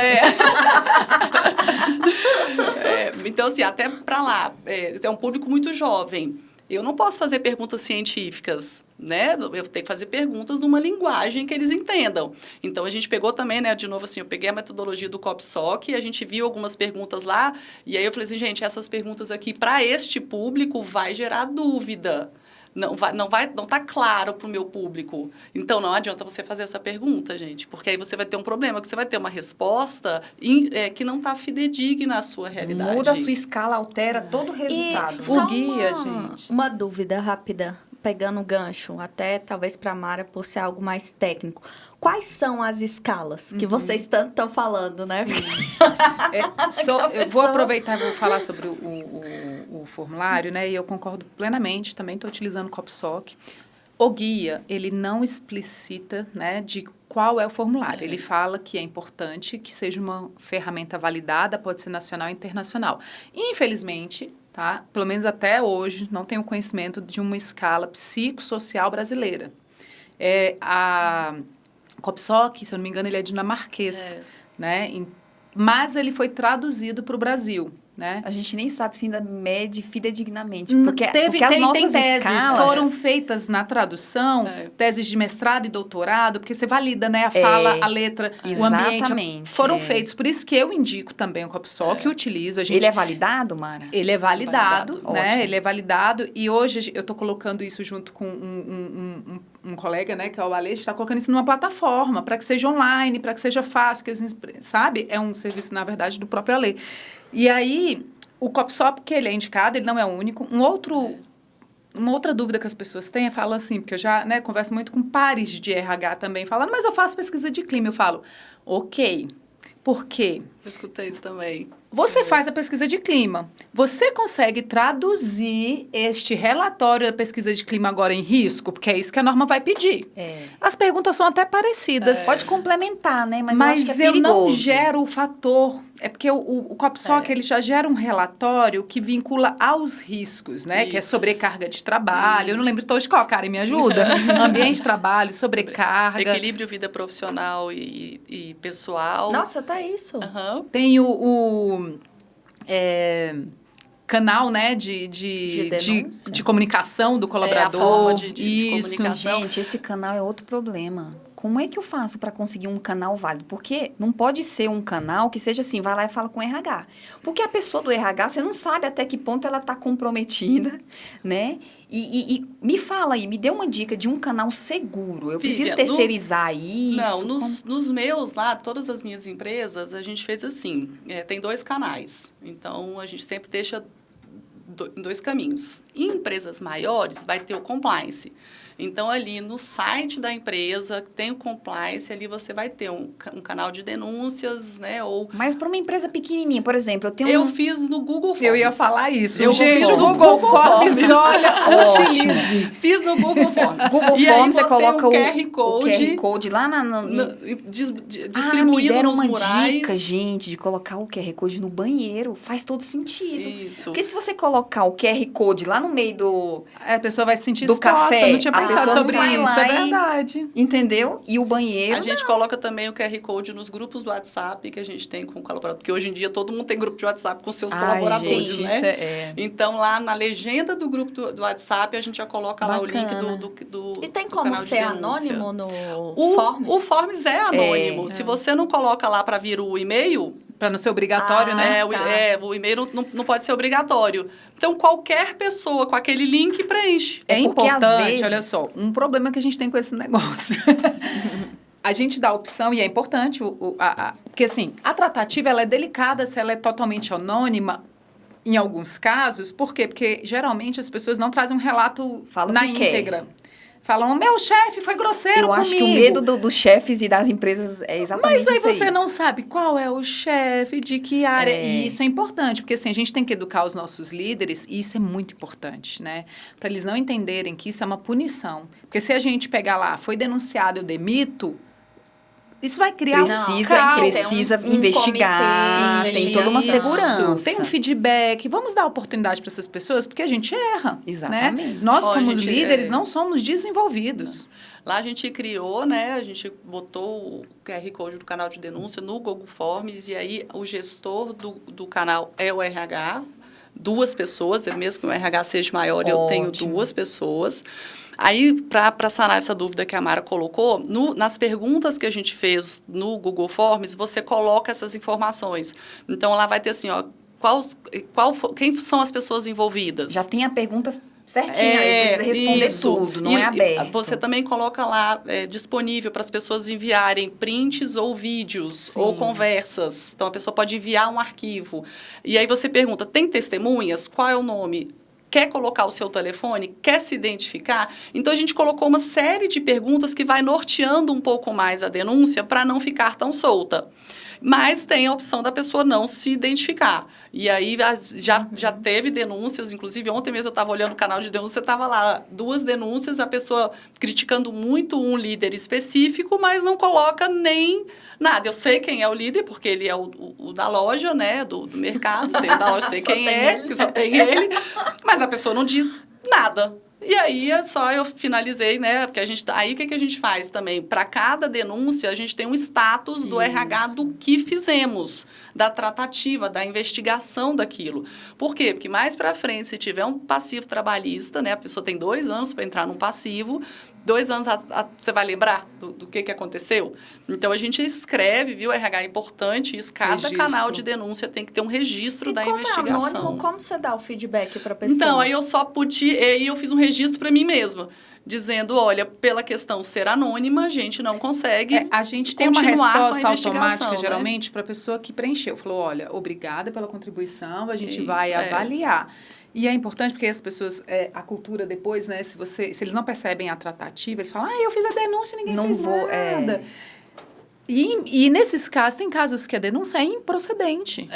Então, assim, até para lá, é um público muito jovem. Eu não posso fazer perguntas científicas, né? Eu tenho que fazer perguntas numa linguagem que eles entendam. Então, a gente pegou também, né? De novo, assim, eu peguei a metodologia do CopSoc, a gente viu algumas perguntas lá, e aí eu falei assim, gente, essas perguntas aqui, para este público, vai gerar dúvida. Não tá claro para o meu público. Então, não adianta você fazer essa pergunta, gente, porque aí você vai ter um problema, que você vai ter uma resposta que não está fidedigna à sua realidade. Muda a sua escala, altera todo o resultado. O guia, gente. Uma dúvida rápida, pegando o gancho, até talvez para a Mara, por ser algo mais técnico. Quais são as escalas que vocês tanto estão falando, né? Eu vou aproveitar e vou falar sobre o formulário, né? E eu concordo plenamente, também estou utilizando o CopSoc. O guia, ele não explicita, né, de qual é o formulário. Ele fala que é importante que seja uma ferramenta validada, pode ser nacional e internacional. Infelizmente, tá? Pelo menos até hoje, não tenho conhecimento de uma escala psicossocial brasileira. A CopSoc, se eu não me engano, ele é dinamarquês, né? Mas ele foi traduzido para o Brasil, né? A gente nem sabe se ainda mede fidedignamente, porque as tem nossas teses escalas foram feitas na tradução, teses de mestrado e doutorado, porque você valida, né, a fala, a letra, o ambiente. Exatamente. Foram feitos, por isso que eu indico também o CopSoc, que utilizo. Ele é validado, Mara? Ele é validado, né? Ótimo. Ele é validado e hoje eu estou colocando isso junto com um colega, né, que é o Ale, está colocando isso numa plataforma para que seja online, para que seja fácil, sabe? É um serviço, na verdade, do próprio Ale. E aí, o CopSoc, que ele é indicado, ele não é o único. Uma outra dúvida que as pessoas têm, falam assim, porque eu já, né, converso muito com pares de RH também, falando, mas eu faço pesquisa de clima. Eu falo, ok, por quê? Eu escutei isso também. Você faz a pesquisa de clima. Você consegue traduzir este relatório da pesquisa de clima agora em risco? Porque é isso que a norma vai pedir. As perguntas são até parecidas. Pode complementar, né? Mas eu acho que é eu perigoso. não gero o fator... É porque o CopSoc, ele já gera um relatório que vincula aos riscos, né? Isso. Que é sobrecarga de trabalho. Eu não lembro todos qual, Karen, me ajuda. Ambiente de trabalho, sobrecarga. Equilíbrio vida profissional e pessoal. Nossa, tá isso. Aham. Tem canal, né, de comunicação do colaborador. A forma de isso. comunicação. Gente, esse canal é outro problema. Como é que eu faço para conseguir um canal válido? Porque não pode ser um canal que seja assim, vai lá e fala com o RH. Porque a pessoa do RH, você não sabe até que ponto ela está comprometida, né? E me fala aí, me dê uma dica de um canal seguro. Eu preciso terceirizar isso? Não, nos meus lá, todas as minhas empresas, a gente fez assim, tem 2 canais. Então, a gente sempre deixa 2 caminhos. Em empresas maiores, vai ter o compliance. Então, ali no site da empresa, tem o compliance, ali você vai ter um canal de denúncias, né? Mas para uma empresa pequenininha, por exemplo, eu fiz no Google Forms. Eu ia falar isso. Eu fiz no Google Forms. Olha, ótimo. Fiz no Google Forms. Google e Forms, aí você coloca o QR Code lá distribuído me deram nos uma murais. dica, gente, de colocar o QR Code no banheiro. Faz todo sentido. Isso. Porque se você colocar o QR Code lá no meio a pessoa vai se sentir do exposta, café, não tinha a pensado pessoa sobre não vai isso, lá é e- verdade. Entendeu? E o banheiro. A gente coloca também o QR Code nos grupos do WhatsApp que a gente tem com o colaborador, porque hoje em dia todo mundo tem grupo de WhatsApp com seus colaboradores, gente, né? isso é... Então, lá na legenda do grupo do WhatsApp, a gente já coloca lá o link Bacana. do E tem do como canal de ser denúncia. anônimo no O Forms? o Forms é anônimo. Se você não coloca lá para vir o e-mail, Para não ser obrigatório, Ah, né? tá. o e-mail não pode ser obrigatório. Então, qualquer pessoa com aquele link preenche. É porque, às importante, vezes- olha só, um problema que a gente tem com esse negócio. A gente dá a opção, e é importante, porque assim, a tratativa ela é delicada se ela é totalmente anônima, em alguns casos. Por quê? Porque geralmente as pessoas não trazem um relato Fala o na que quer. íntegra. Falam, meu chefe foi grosseiro Eu acho que o comigo. medo dos chefes e das empresas é exatamente Mas aí isso você não sabe qual é o chefe, de que área. É. E isso é importante, porque assim, a gente tem que educar os nossos líderes, e isso é muito importante, né? Para eles não entenderem que isso é uma punição. Porque se a gente pegar lá, foi denunciado, eu demito, isso vai criar um Precisa, caos. precisa um investigar, comitê, tem toda uma isso. segurança. Tem um feedback, vamos dar oportunidade para essas pessoas, porque a gente erra. Exatamente. Né? Nós, Ó, como gente, líderes, não somos desenvolvidos. Lá a gente criou, né? A gente botou o QR Code do canal de denúncia no Google Forms e aí o gestor do canal é o RH, 2 pessoas, mesmo que o RH seja maior, eu tenho Ótimo. 2 pessoas. Aí, para sanar essa dúvida que a Mara colocou, nas perguntas que a gente fez no Google Forms, você coloca essas informações. Então, lá vai ter assim, ó, quem são as pessoas envolvidas? Já tem a pergunta certinha, aí precisa responder isso. tudo, não E é aberto. Você também coloca lá disponível para as pessoas enviarem prints ou vídeos Sim. ou conversas. Então, a pessoa pode enviar um arquivo. E aí você pergunta, tem testemunhas? Qual é o nome? Quer colocar o seu telefone? Quer se identificar? Então, a gente colocou uma série de perguntas que vai norteando um pouco mais a denúncia para não ficar tão solta. Mas tem a opção da pessoa não se identificar. E aí já teve denúncias, inclusive ontem mesmo eu estava olhando o canal de denúncia, estava lá 2 denúncias, a pessoa criticando muito um líder específico, mas não coloca nem nada. Eu sei quem é o líder, porque ele é o da loja, né, do mercado, tem o da loja, sei quem é, que só tem ele, mas a pessoa não diz nada. E aí é só eu finalizei, né? Porque aí o que a gente faz também? Para cada denúncia, a gente tem um status do RH do que fizemos, da tratativa, da investigação daquilo. Por quê? Porque mais para frente, se tiver um passivo trabalhista, né? A pessoa tem 2 anos para entrar num passivo, 2 anos você vai lembrar do que aconteceu? Então, a gente escreve, viu? RH é importante isso. Cada Registro. canal de denúncia tem que ter um registro da investigação. E como é anônimo, como você dá o feedback para a pessoa? Então, aí eu só eu fiz um registro para mim mesma, dizendo, olha, pela questão ser anônima, a gente não consegue A gente tem uma continuar com a resposta investigação, automática, né? geralmente, para a pessoa que preencheu. Falou, olha, obrigada pela contribuição, a gente Isso, vai é. avaliar. E é importante porque as pessoas, a cultura depois, né, se eles não percebem a tratativa, eles falam, eu fiz a denúncia, ninguém Não fez vou, nada. E nesses casos, tem casos que a denúncia é improcedente.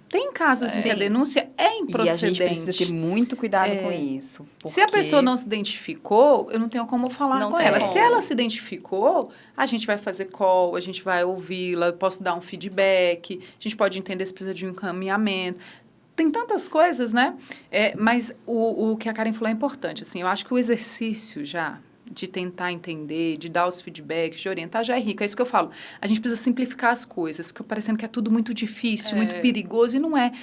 Tem casos em que a Sim. denúncia é E improcedente. a gente precisa ter muito cuidado com isso. Se a porque- pessoa não se identificou, eu não tenho como falar Não com tem ela. como. Se ela se identificou, a gente vai fazer call, a gente vai ouvi-la, eu posso dar um feedback, a gente pode entender se precisa de um encaminhamento. Tem tantas coisas, né? Mas o que a Karen falou é importante. Assim, eu acho que o exercício já de tentar entender, de dar os feedbacks, de orientar, já é rico. É isso que eu falo. A gente precisa simplificar as coisas. Fica parecendo que é tudo muito difícil, muito perigoso, e não é.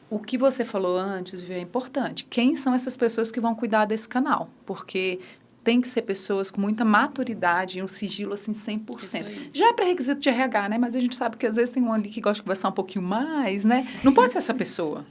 O que você falou antes, Vivi, é importante. Quem são essas pessoas que vão cuidar desse canal? Porque tem que ser pessoas com muita maturidade e um sigilo, assim, 100%. Isso aí. Já é pré-requisito de RH, né? Mas a gente sabe que às vezes tem um ali que gosta de conversar um pouquinho mais, né? Não pode ser essa pessoa.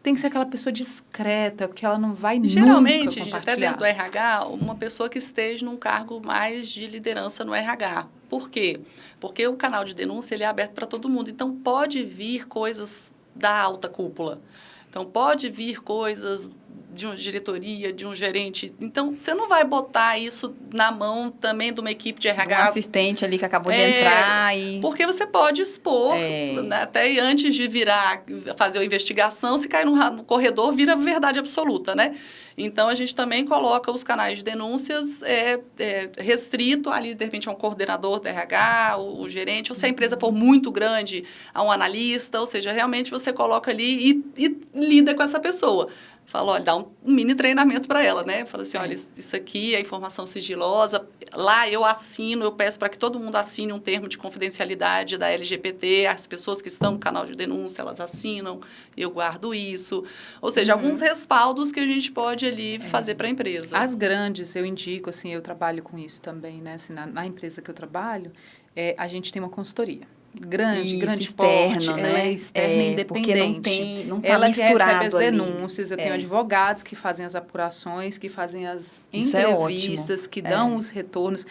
Tem que ser aquela pessoa discreta, porque ela não vai Geralmente, nunca até dentro do RH, uma pessoa que esteja num cargo mais de liderança no RH. Por quê? Porque o canal de denúncia ele é aberto para todo mundo. Então, pode vir coisas da alta cúpula. Então, pode vir coisas de uma diretoria, de um gerente. Então, você não vai botar isso na mão também de uma equipe de Um RH. assistente ali que acabou de entrar e... Porque você pode expor, né, até antes de fazer a investigação, se cair no corredor, vira verdade absoluta, né? Então, a gente também coloca os canais de denúncias restrito ali, de repente, a um coordenador do RH, o gerente, ou se a empresa for muito grande, a um analista, ou seja, realmente você coloca ali e lida com essa pessoa. Fala, olha, um mini treinamento para ela, né? Fala assim, olha, isso aqui é informação sigilosa. Lá eu assino, eu peço para que todo mundo assine um termo de confidencialidade da LGPD. As pessoas que estão no canal de denúncia, elas assinam, eu guardo isso. Ou seja, alguns respaldos que a gente pode ali fazer para a empresa. As grandes, eu indico, assim, eu trabalho com isso também, né? Assim, na empresa que eu trabalho, a gente tem uma consultoria. Grande externo, porte, né? Ela é externa e independente. Não tá ela misturado recebe as ali. denúncias, eu tenho advogados que fazem as apurações, que fazem as Isso entrevistas, que dão os retornos.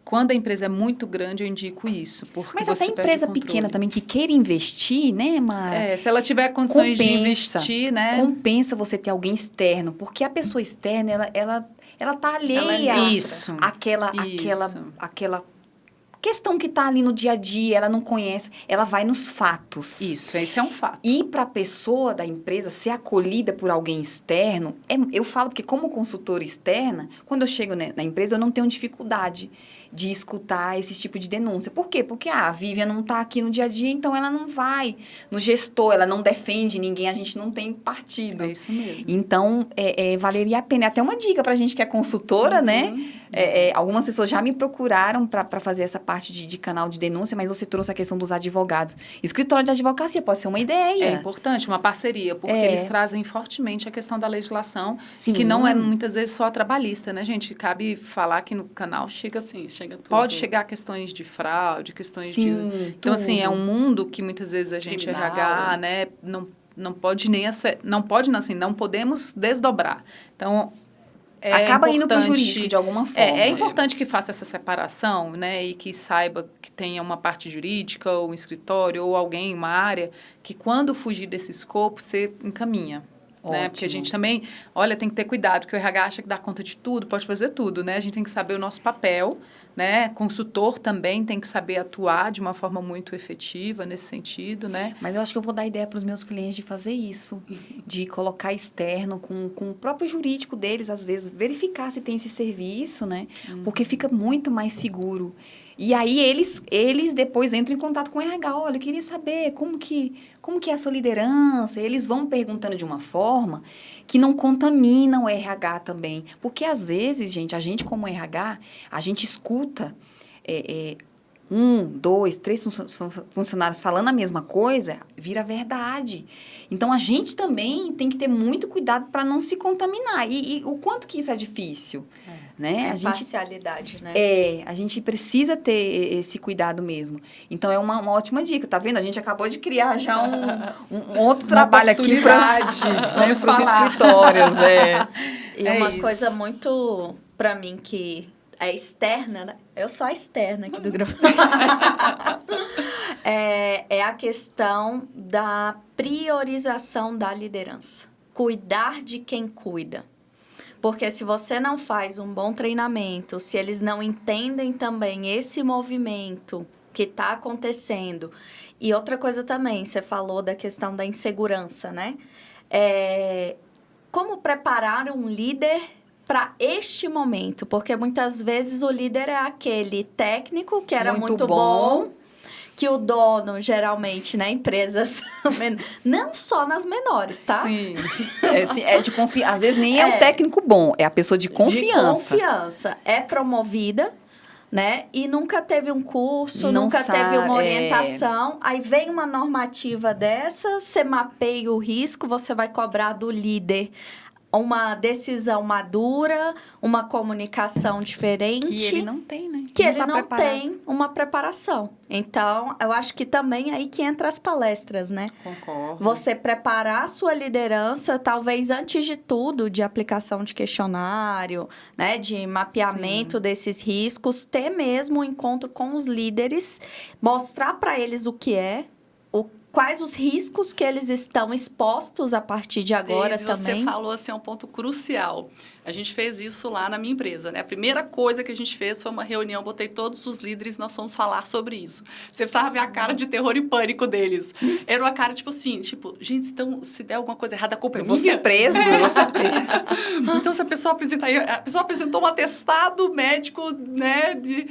Quando a empresa é muito grande, eu indico isso. Porque Mas você até empresa perde o pequena controle. também que queira investir, né, Mara? Se ela tiver condições de investir, né? Compensa você ter alguém externo, porque a pessoa externa, ela tá alheia Isso. àquela questão que tá ali no dia a dia, ela não conhece, ela vai nos fatos. Isso, esse é um fato. E para a pessoa da empresa ser acolhida por alguém externo, eu falo que como consultora externa, quando eu chego na empresa, eu não tenho dificuldade de escutar esse tipo de denúncia. Por quê? Porque a Vivian não está aqui no dia a dia, então ela não vai no gestor, ela não defende ninguém, a gente não tem partido. É isso mesmo. Então, valeria a pena. É até uma dica para a gente que é consultora, né? Algumas pessoas já me procuraram para fazer essa parte de canal de denúncia, mas você trouxe a questão dos advogados. Escritório de advocacia pode ser uma ideia. É importante, uma parceria, porque eles trazem fortemente a questão da legislação, Sim. que não é muitas vezes só trabalhista, né, gente? Cabe falar que no canal chega tudo. Pode chegar a questões de fraude, questões de... Então, assim, é um mundo que muitas vezes a gente RH, né, não podemos desdobrar. Então, acaba indo para o jurídico de alguma forma. É importante que faça essa separação, né, e que saiba que tenha uma parte jurídica, ou um escritório, ou alguém, uma área, que quando fugir desse escopo, você encaminha. Né? Porque a gente também, tem que ter cuidado, porque o RH acha que dá conta de tudo, pode fazer tudo, né? A gente tem que saber o nosso papel, né? Consultor também tem que saber atuar de uma forma muito efetiva nesse sentido, né? Mas eu acho que eu vou dar ideia para os meus clientes de fazer isso, de colocar externo com o próprio jurídico deles, às vezes, verificar se tem esse serviço, né? Porque fica muito mais seguro. E aí, eles depois entram em contato com o RH. Olha, eu queria saber como que é a sua liderança. Eles vão perguntando de uma forma que não contamina o RH também. Porque, às vezes, gente, a gente como RH, a gente escuta 1, 2, 3 funcionários falando a mesma coisa, vira verdade. Então, a gente também tem que ter muito cuidado para não se contaminar. E o quanto que isso é difícil, né? Parcialidade, né? A gente precisa ter esse cuidado mesmo. Então, é uma ótima dica, tá vendo? A gente acabou de criar já um outro trabalho aqui para os escritórios. E uma coisa muito, para mim, que é externa, né? Eu sou a externa aqui do grupo. É a questão da priorização da liderança. Cuidar de quem cuida. Porque se você não faz um bom treinamento, se eles não entendem também esse movimento que está acontecendo. E outra coisa também, você falou da questão da insegurança, né? Como preparar um líder para este momento? Porque muitas vezes o líder é aquele técnico que era muito bom, que o dono, geralmente, né, empresas, não só nas menores, tá? Sim. De confiança. Às vezes nem é o técnico bom, é a pessoa de confiança. De confiança. É promovida, né? E nunca teve um curso, Não nunca sabe, teve uma orientação. Aí vem uma normativa dessa, você mapeia o risco, você vai cobrar do líder uma decisão madura, uma comunicação diferente. Que ele não tem, né? Que ele não tem uma preparação. Então, eu acho que também é aí que entra as palestras, né? Concordo. Você preparar a sua liderança, talvez antes de tudo, de aplicação de questionário, né? De mapeamento desses riscos, ter mesmo um encontro com os líderes, mostrar para eles o que é, quais os riscos que eles estão expostos a partir de agora também. Você falou assim, é um ponto crucial. A gente fez isso lá na minha empresa, né? A primeira coisa que a gente fez foi uma reunião, botei todos os líderes e nós fomos falar sobre isso. Você precisava ver a cara de terror e pânico deles. Era uma cara, gente, então, se der alguma coisa errada, a culpa é minha. Você é preso, você é preso. Então, se a pessoa apresentou um atestado médico, né, de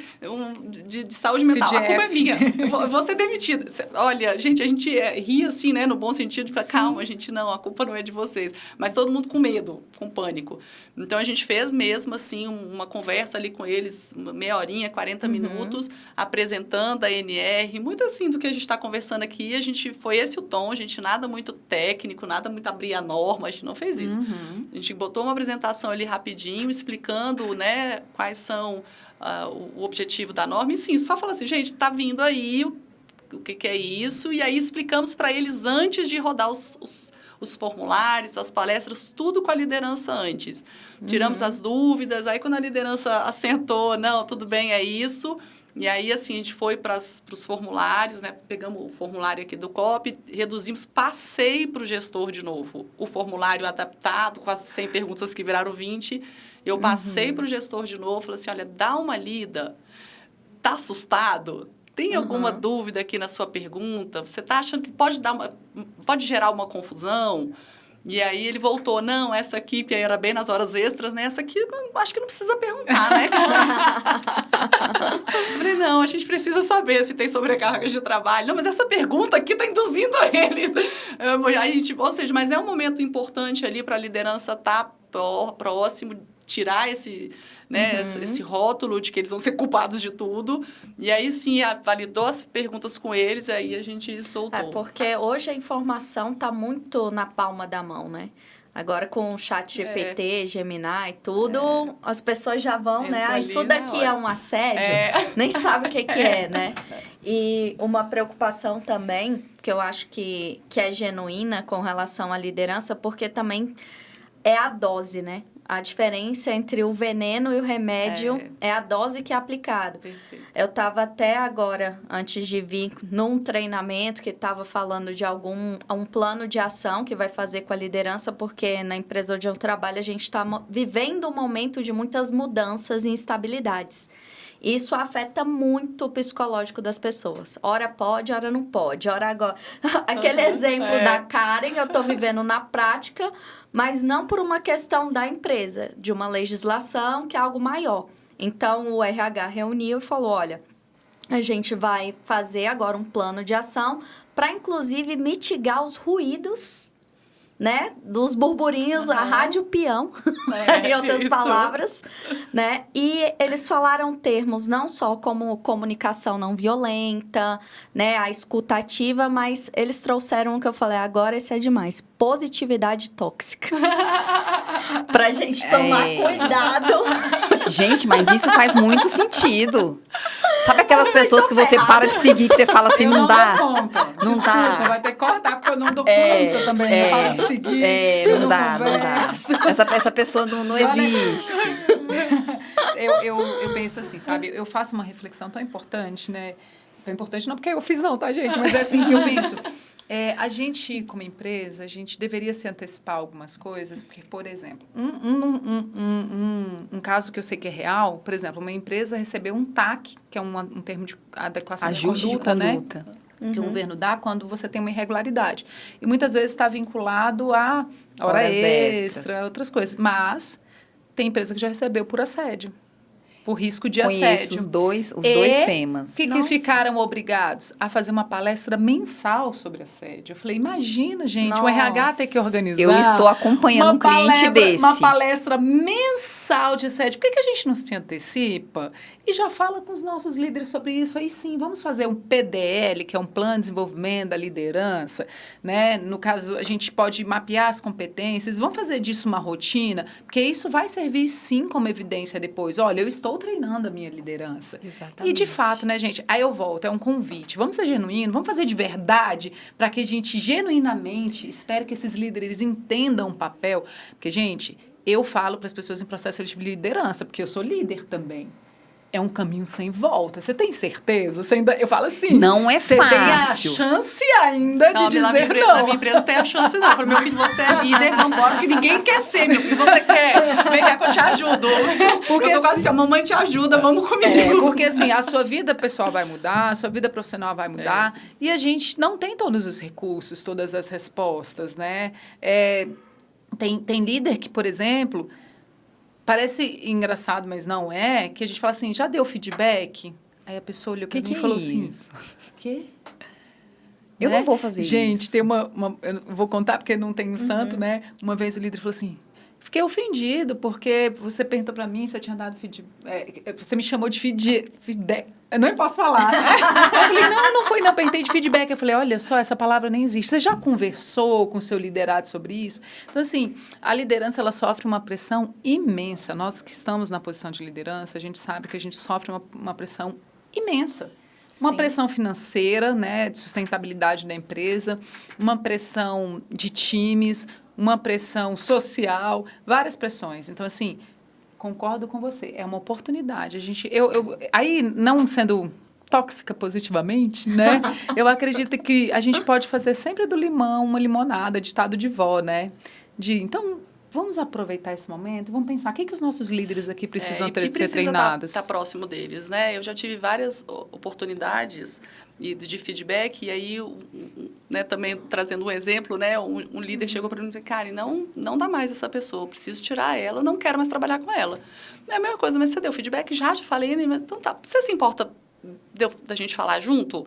saúde mental, a culpa é minha. Eu vou ser demitida. Olha, gente, a gente ri assim, né, no bom sentido, de falar, calma, gente, não, a culpa não é de vocês. Mas todo mundo com medo, com pânico. Então, a gente fez mesmo, assim, uma conversa ali com eles, meia horinha, 40 minutos, apresentando a NR, muito assim do que a gente está conversando aqui. Foi esse o tom, a gente nada muito técnico, nada muito abrir a norma, a gente não fez isso. A gente botou uma apresentação ali rapidinho, explicando, né, quais são o objetivo da norma. E sim, só falar assim, gente, tá vindo aí o que é isso. E aí explicamos para eles antes de rodar os formulários, as palestras, tudo com a liderança antes. Tiramos as dúvidas, aí quando a liderança assentou, não, tudo bem, é isso. E aí, assim, a gente foi para os formulários, né? Pegamos o formulário aqui do COP, reduzimos, passei para o gestor de novo o formulário adaptado, com as 100 perguntas que viraram 20. Eu passei para o gestor de novo, falei assim, olha, dá uma lida, tá assustado? Tem alguma dúvida aqui na sua pergunta? Você está achando que pode gerar uma confusão? E aí ele voltou, não, essa aqui era bem nas horas extras, né? Essa aqui, acho que não precisa perguntar, né? Eu falei, não, a gente precisa saber se tem sobrecarga de trabalho. Não, mas essa pergunta aqui está induzindo eles. Aí, tipo, ou seja, mas é um momento importante ali para a liderança estar próximo, tirar esse rótulo de que eles vão ser culpados de tudo. E aí, sim, validou as perguntas com eles, aí a gente soltou. Porque hoje a informação está muito na palma da mão, né? Agora, com o chat GPT, Gemini e tudo, as pessoas já vão, né? Isso daqui é um assédio, nem sabe o que é, né? E uma preocupação também, que eu acho que é genuína com relação à liderança, porque também é a dose, né? A diferença entre o veneno e o remédio é a dose que é aplicada. Perfeito. Eu estava até agora, antes de vir, num treinamento que estava falando de um plano de ação que vai fazer com a liderança, porque na empresa onde eu trabalho, a gente está vivendo um momento de muitas mudanças e instabilidades. Isso afeta muito o psicológico das pessoas. Ora pode, ora não pode. Ora agora. Aquele exemplo da Karen, eu estou vivendo na prática, mas não por uma questão da empresa, de uma legislação que é algo maior. Então, o RH reuniu e falou, olha, a gente vai fazer agora um plano de ação para, inclusive, mitigar os ruídos, né, dos burburinhos, a rádio peão, em outras palavras, né, e eles falaram termos não só como comunicação não violenta, né, a escuta ativa, mas eles trouxeram o que eu falei, agora esse é demais, positividade tóxica, pra gente tomar cuidado. Gente, mas isso faz muito sentido. Sabe aquelas pessoas que você para de seguir, que você fala assim, não dá? Não dá. Vai ter que cortar, porque eu não dou conta também. Para de seguir. Não dá. Essa pessoa não existe. Eu penso assim, sabe? Eu faço uma reflexão tão importante, né? Tão importante não porque eu fiz não, tá, gente? Mas é assim que eu penso. A gente, como empresa, a gente deveria se antecipar algumas coisas, porque, por exemplo, um caso que eu sei que é real, por exemplo, uma empresa recebeu um TAC, que é um termo de adequação de conduta, né? Que o governo dá quando você tem uma irregularidade. E muitas vezes está vinculado a hora extra, outras coisas. Mas tem empresa que já recebeu por assédio. Por risco de assédio. Os dois temas. Que ficaram obrigados a fazer uma palestra mensal sobre assédio. Eu falei, imagina, gente, o RH ter que organizar. Eu estou acompanhando um cliente desse. Uma palestra mensal de assédio. Por que a gente não se antecipa e já fala com os nossos líderes sobre isso? Aí sim, vamos fazer um PDL, que é um Plano de Desenvolvimento da Liderança, né? No caso, a gente pode mapear as competências, vamos fazer disso uma rotina, porque isso vai servir sim como evidência depois. Olha, eu estou treinando a minha liderança. Exatamente. E de fato, né, gente? Aí eu volto, é um convite. Vamos ser genuínos, vamos fazer de verdade para que a gente genuinamente espere que esses líderes entendam o papel. Porque, gente, eu falo para as pessoas em processo seletivo de liderança, porque eu sou líder também. É um caminho sem volta. Você tem certeza? Eu falo assim. Não é fácil. Você tem a chance ainda de dizer não. Na minha empresa não tem a chance, não. Eu falei, meu filho, você é líder, vamos embora, porque ninguém quer ser. Meu filho, você quer. Vem cá que eu te ajudo. Porque eu tô quase assim, a mamãe te ajuda, vamos comigo. Porque assim, a sua vida pessoal vai mudar, a sua vida profissional vai mudar. E a gente não tem todos os recursos, todas as respostas, né? Tem líder que, por exemplo... Parece engraçado, mas não é, que a gente fala assim, já deu feedback? Aí a pessoa olhou para mim e falou assim, o quê? Eu né? não vou fazer Gente, isso. tem eu vou contar porque não tem um santo, né? Uma vez o líder falou assim, fiquei ofendido porque você perguntou para mim se eu tinha dado feedback. Você me chamou de feedback. Eu não posso falar. Eu falei, não foi, não. Perguntei de feedback. Eu falei, olha só, essa palavra nem existe. Você já conversou com o seu liderado sobre isso? Então, assim, a liderança, ela sofre uma pressão imensa. Nós que estamos na posição de liderança, a gente sabe que a gente sofre uma pressão imensa. Uma Sim. pressão financeira, né, de sustentabilidade da empresa, uma pressão de times, uma pressão social, várias pressões. Então, assim, concordo com você, é uma oportunidade. Aí, não sendo tóxica positivamente, né, eu acredito que a gente pode fazer sempre do limão uma limonada, ditado de vó, né? Então, vamos aproveitar esse momento, vamos pensar, o que os nossos líderes aqui precisam ser treinados? Tá próximo deles, né? Eu já tive várias oportunidades de feedback, e aí, né, também trazendo um exemplo, né, um líder chegou para mim e disse, Karen, não dá mais essa pessoa, eu preciso tirar ela, não quero mais trabalhar com ela. É a mesma coisa, mas você deu feedback? Já falei, mas então tá, você se importa da gente falar junto?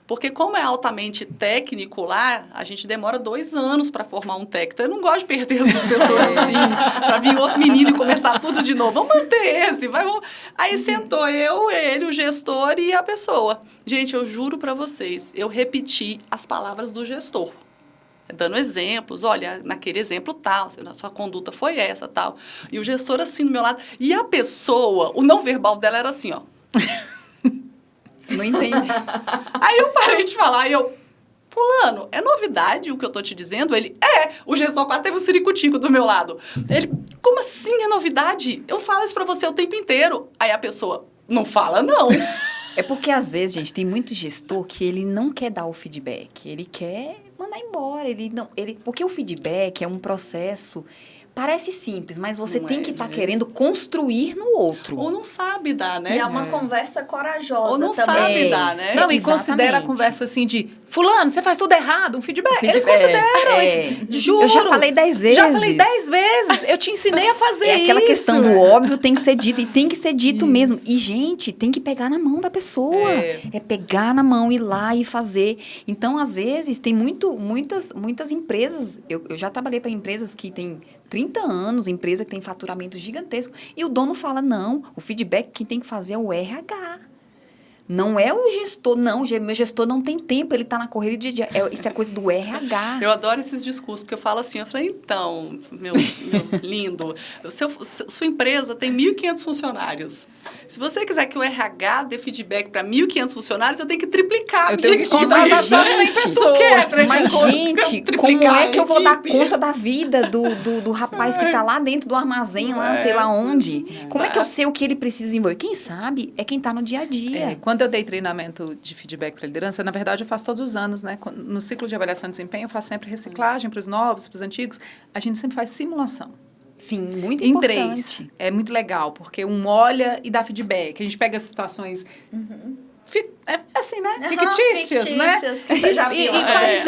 Porque como é altamente técnico lá, a gente demora 2 anos para formar um técnico. Então, eu não gosto de perder essas pessoas assim, para vir outro menino e começar tudo de novo. Vamos manter esse. Aí sentou ele, o gestor e a pessoa. Gente, eu juro para vocês, eu repeti as palavras do gestor. Dando exemplos, olha, naquele exemplo tal, a sua conduta foi essa, tal. E o gestor assim do meu lado. E a pessoa, o não verbal dela era assim, ó. Não entendi. Aí eu parei de falar e fulano, é novidade o que eu tô te dizendo? Ele, o gestor quase teve um ciricutico do meu lado. Ele, como assim é novidade? Eu falo isso pra você o tempo inteiro. Aí a pessoa, não fala não. É porque, às vezes, gente, tem muito gestor que ele não quer dar o feedback. Ele quer mandar embora. Porque o feedback é um processo... Parece simples, mas você Não tem que estar querendo construir no outro. Ou não sabe dar, né? E é uma conversa corajosa Ou não também. sabe dar, né? Não, e Exatamente. considera a conversa assim de fulano, você faz tudo errado, um feedback. Eles Feedback, consideram. Juro. Eu já falei 10 vezes. Já falei 10 vezes. Eu te ensinei a fazer isso. É aquela questão do óbvio tem que ser dito. E tem que ser dito mesmo. E, gente, tem que pegar na mão da pessoa. É pegar na mão, ir lá e fazer. Então, às vezes, tem muitas empresas. Eu já trabalhei para empresas que têm 30 anos, empresa que tem faturamento gigantesco. E o dono fala, não, o feedback quem tem que fazer é o RH. Não é o gestor, não. Meu gestor não tem tempo, ele está na correria de dia. Isso é coisa do RH. Eu adoro esses discursos, porque eu falo assim, eu falei, então, meu lindo, sua empresa tem 1.500 funcionários. Se você quiser que o RH dê feedback para 1.500 funcionários, eu tenho que triplicar. Eu tenho que contratar 100 pessoas. Mas, gente, como é que eu vou dar conta da vida do rapaz que está lá dentro do armazém, lá, sei lá onde? Como é que eu sei o que ele precisa desenvolver? Quem sabe é quem está no dia a dia. Quando eu dei treinamento de feedback para liderança, na verdade, eu faço todos os anos, né? No ciclo de avaliação de desempenho, eu faço sempre reciclagem para os novos, para os antigos. A gente sempre faz simulação. Sim, muito em importante. 3. É muito legal, porque um olha e dá feedback. A gente pega situações... assim, né? Fictícias, né? Que você já viu. E faz...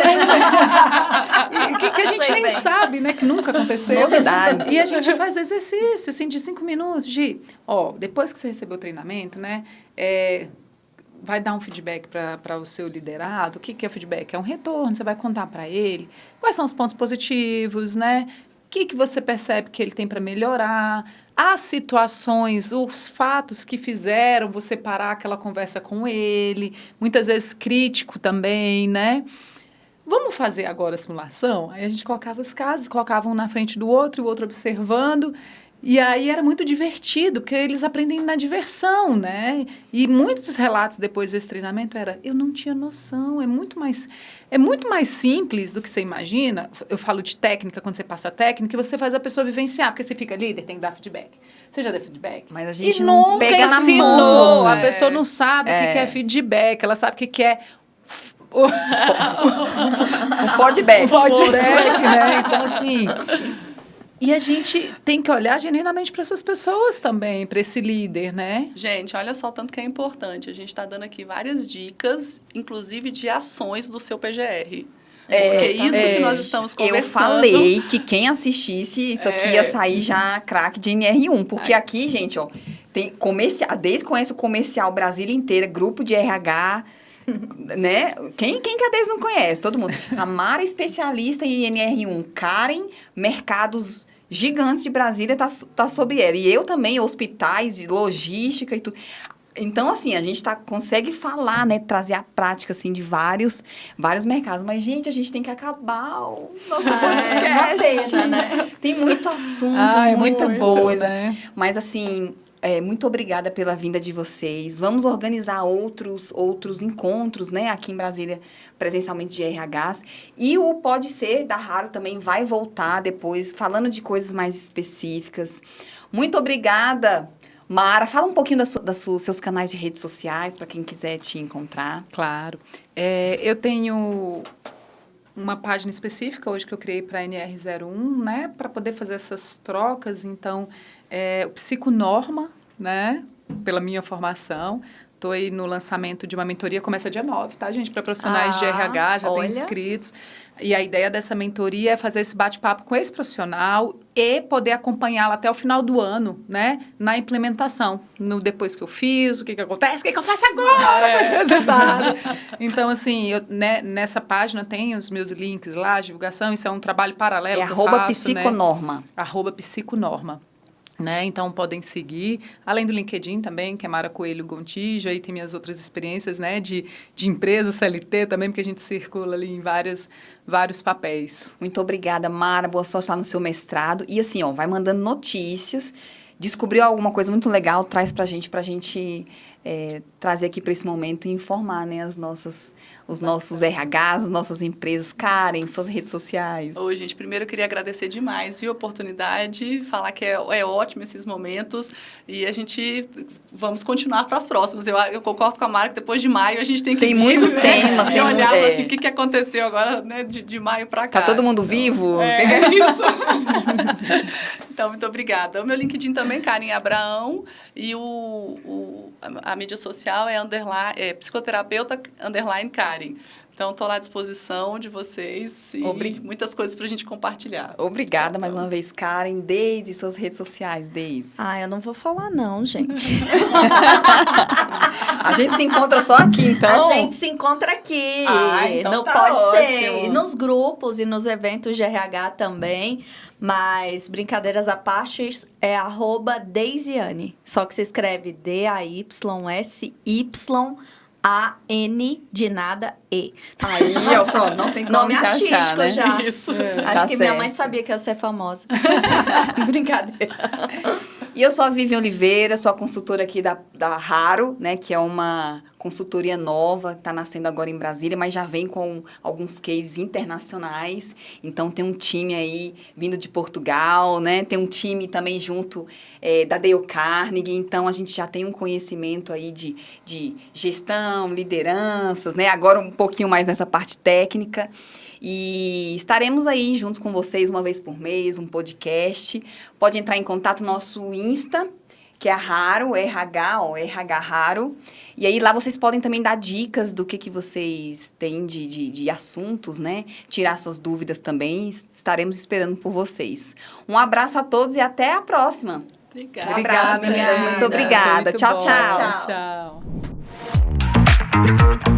que a gente nem sabe, né? Que nunca aconteceu. Novidades. E a gente faz o exercício, assim, de 5 minutos, depois que você recebeu o treinamento, né? Vai dar um feedback para o seu liderado. O que é feedback? É um retorno, você vai contar para ele quais são os pontos positivos, né? O que você percebe que ele tem para melhorar, as situações, os fatos que fizeram você parar aquela conversa com ele, muitas vezes crítico também, né? Vamos fazer agora a simulação? Aí a gente colocava os casos, colocava um na frente do outro, e o outro observando, e aí era muito divertido, porque eles aprendem na diversão, né? E muitos relatos depois desse treinamento era, eu não tinha noção, é muito mais simples do que você imagina. Eu falo de técnica, quando você passa a técnica, você faz a pessoa vivenciar, porque você fica líder, tem que dar feedback. Você já deu feedback? Mas a gente e não nunca pega na ensinou. mão. A pessoa não sabe o que é feedback, ela sabe o que é... O feedback. O feedback, né? Então, assim... E a gente tem que olhar genuinamente para essas pessoas também, para esse líder, né? Gente, olha só o tanto que é importante. A gente está dando aqui várias dicas, inclusive de ações do seu PGR. Porque isso que nós estamos conversando... Eu falei que quem assistisse isso aqui ia sair já craque de NR1. Porque aqui, gente, ó, tem comercial, desde conhece o comercial Brasília inteira, grupo de RH... né? Quem que a Deise não conhece? Todo mundo. A Mara é especialista em NR1. Karen, mercados gigantes de Brasília, tá sob ela. E eu também, hospitais, de logística e tudo. Então, assim, a gente consegue falar, né? Trazer a prática, assim, de vários mercados. Mas, gente, a gente tem que acabar o nosso podcast. É uma pena, né? Tem muito assunto, É muita muito bom, coisa. né? Mas, assim, muito obrigada pela vinda de vocês. Vamos organizar outros encontros, né? Aqui em Brasília, presencialmente de RHs. E o Pode Ser da Haro também vai voltar depois, falando de coisas mais específicas. Muito obrigada. Mara, fala um pouquinho dos seus canais de redes sociais, para quem quiser te encontrar. Claro. Eu tenho uma página específica hoje que eu criei para a NR01, né? Para poder fazer essas trocas. Então, o Psiconorma, né? Pela minha formação. Estou aí no lançamento de uma mentoria, começa dia 9, tá, gente? Para profissionais de RH, já tem inscritos. E a ideia dessa mentoria é fazer esse bate-papo com esse profissional e poder acompanhá-la até o final do ano, né? Na implementação. Depois que eu fiz, o que acontece, o que eu faço agora? Esse resultado. Então, assim, nessa página tem os meus links lá, divulgação, isso é um trabalho paralelo que eu faço, @psiconorma. Né? @psiconorma. Né? Então, podem seguir, além do LinkedIn também, que é Mara Coelho Gontijo, aí tem minhas outras experiências, né, de empresa, CLT também, porque a gente circula ali em vários papéis. Muito obrigada, Mara, boa sorte lá no seu mestrado, e assim, vai mandando notícias, descobriu alguma coisa muito legal, traz pra gente trazer aqui para esse momento e informar, né, os nossos RHs, as nossas empresas. Karen, suas redes sociais. Oi, gente, primeiro eu queria agradecer demais a oportunidade, falar que é ótimo esses momentos e a gente vamos continuar para as próximas. Eu concordo com a Mara que depois de maio a gente tem que muitos temas, e olhar assim, o que aconteceu agora, né, de maio para cá. Tá todo mundo vivo? É isso. Então, muito obrigada. O meu LinkedIn também, Karen Abraão, e a mídia social é psicoterapeuta _Karen. Então, estou lá à disposição de vocês e muitas coisas para a gente compartilhar. Obrigada mais uma vez, Karen. Deise, suas redes sociais, Deise. Eu não vou falar não, gente. A gente se encontra só aqui, então? A gente se encontra aqui. Então não tá pode ótimo. ser. E nos grupos e nos eventos de RH também. Mas, brincadeiras à parte, é @Deisiane. Só que se escreve DAYSYAN de nada E. Aí, pronto, não tem como Nome te artístico achar, né? já. Isso. Acho que minha mãe sabia que eu ia ser famosa. Brincadeira. E eu sou a Vivian Oliveira, sou a consultora aqui da Haro, né, que é uma consultoria nova, que está nascendo agora em Brasília, mas já vem com alguns cases internacionais. Então, tem um time aí vindo de Portugal, né? Tem um time também junto da Dale Carnegie. Então, a gente já tem um conhecimento aí de gestão, lideranças, né? Agora um pouquinho mais nessa parte técnica. E estaremos aí juntos com vocês uma vez por mês, um podcast. Pode entrar em contato no nosso Insta, que é a Haro, RH Haro. E aí lá vocês podem também dar dicas do que vocês têm de assuntos, né? Tirar suas dúvidas também. Estaremos esperando por vocês. Um abraço a todos e até a próxima. Obrigada. Um abraço, meninas. Muito obrigada. Muito Tchau, bom. tchau. Tchau.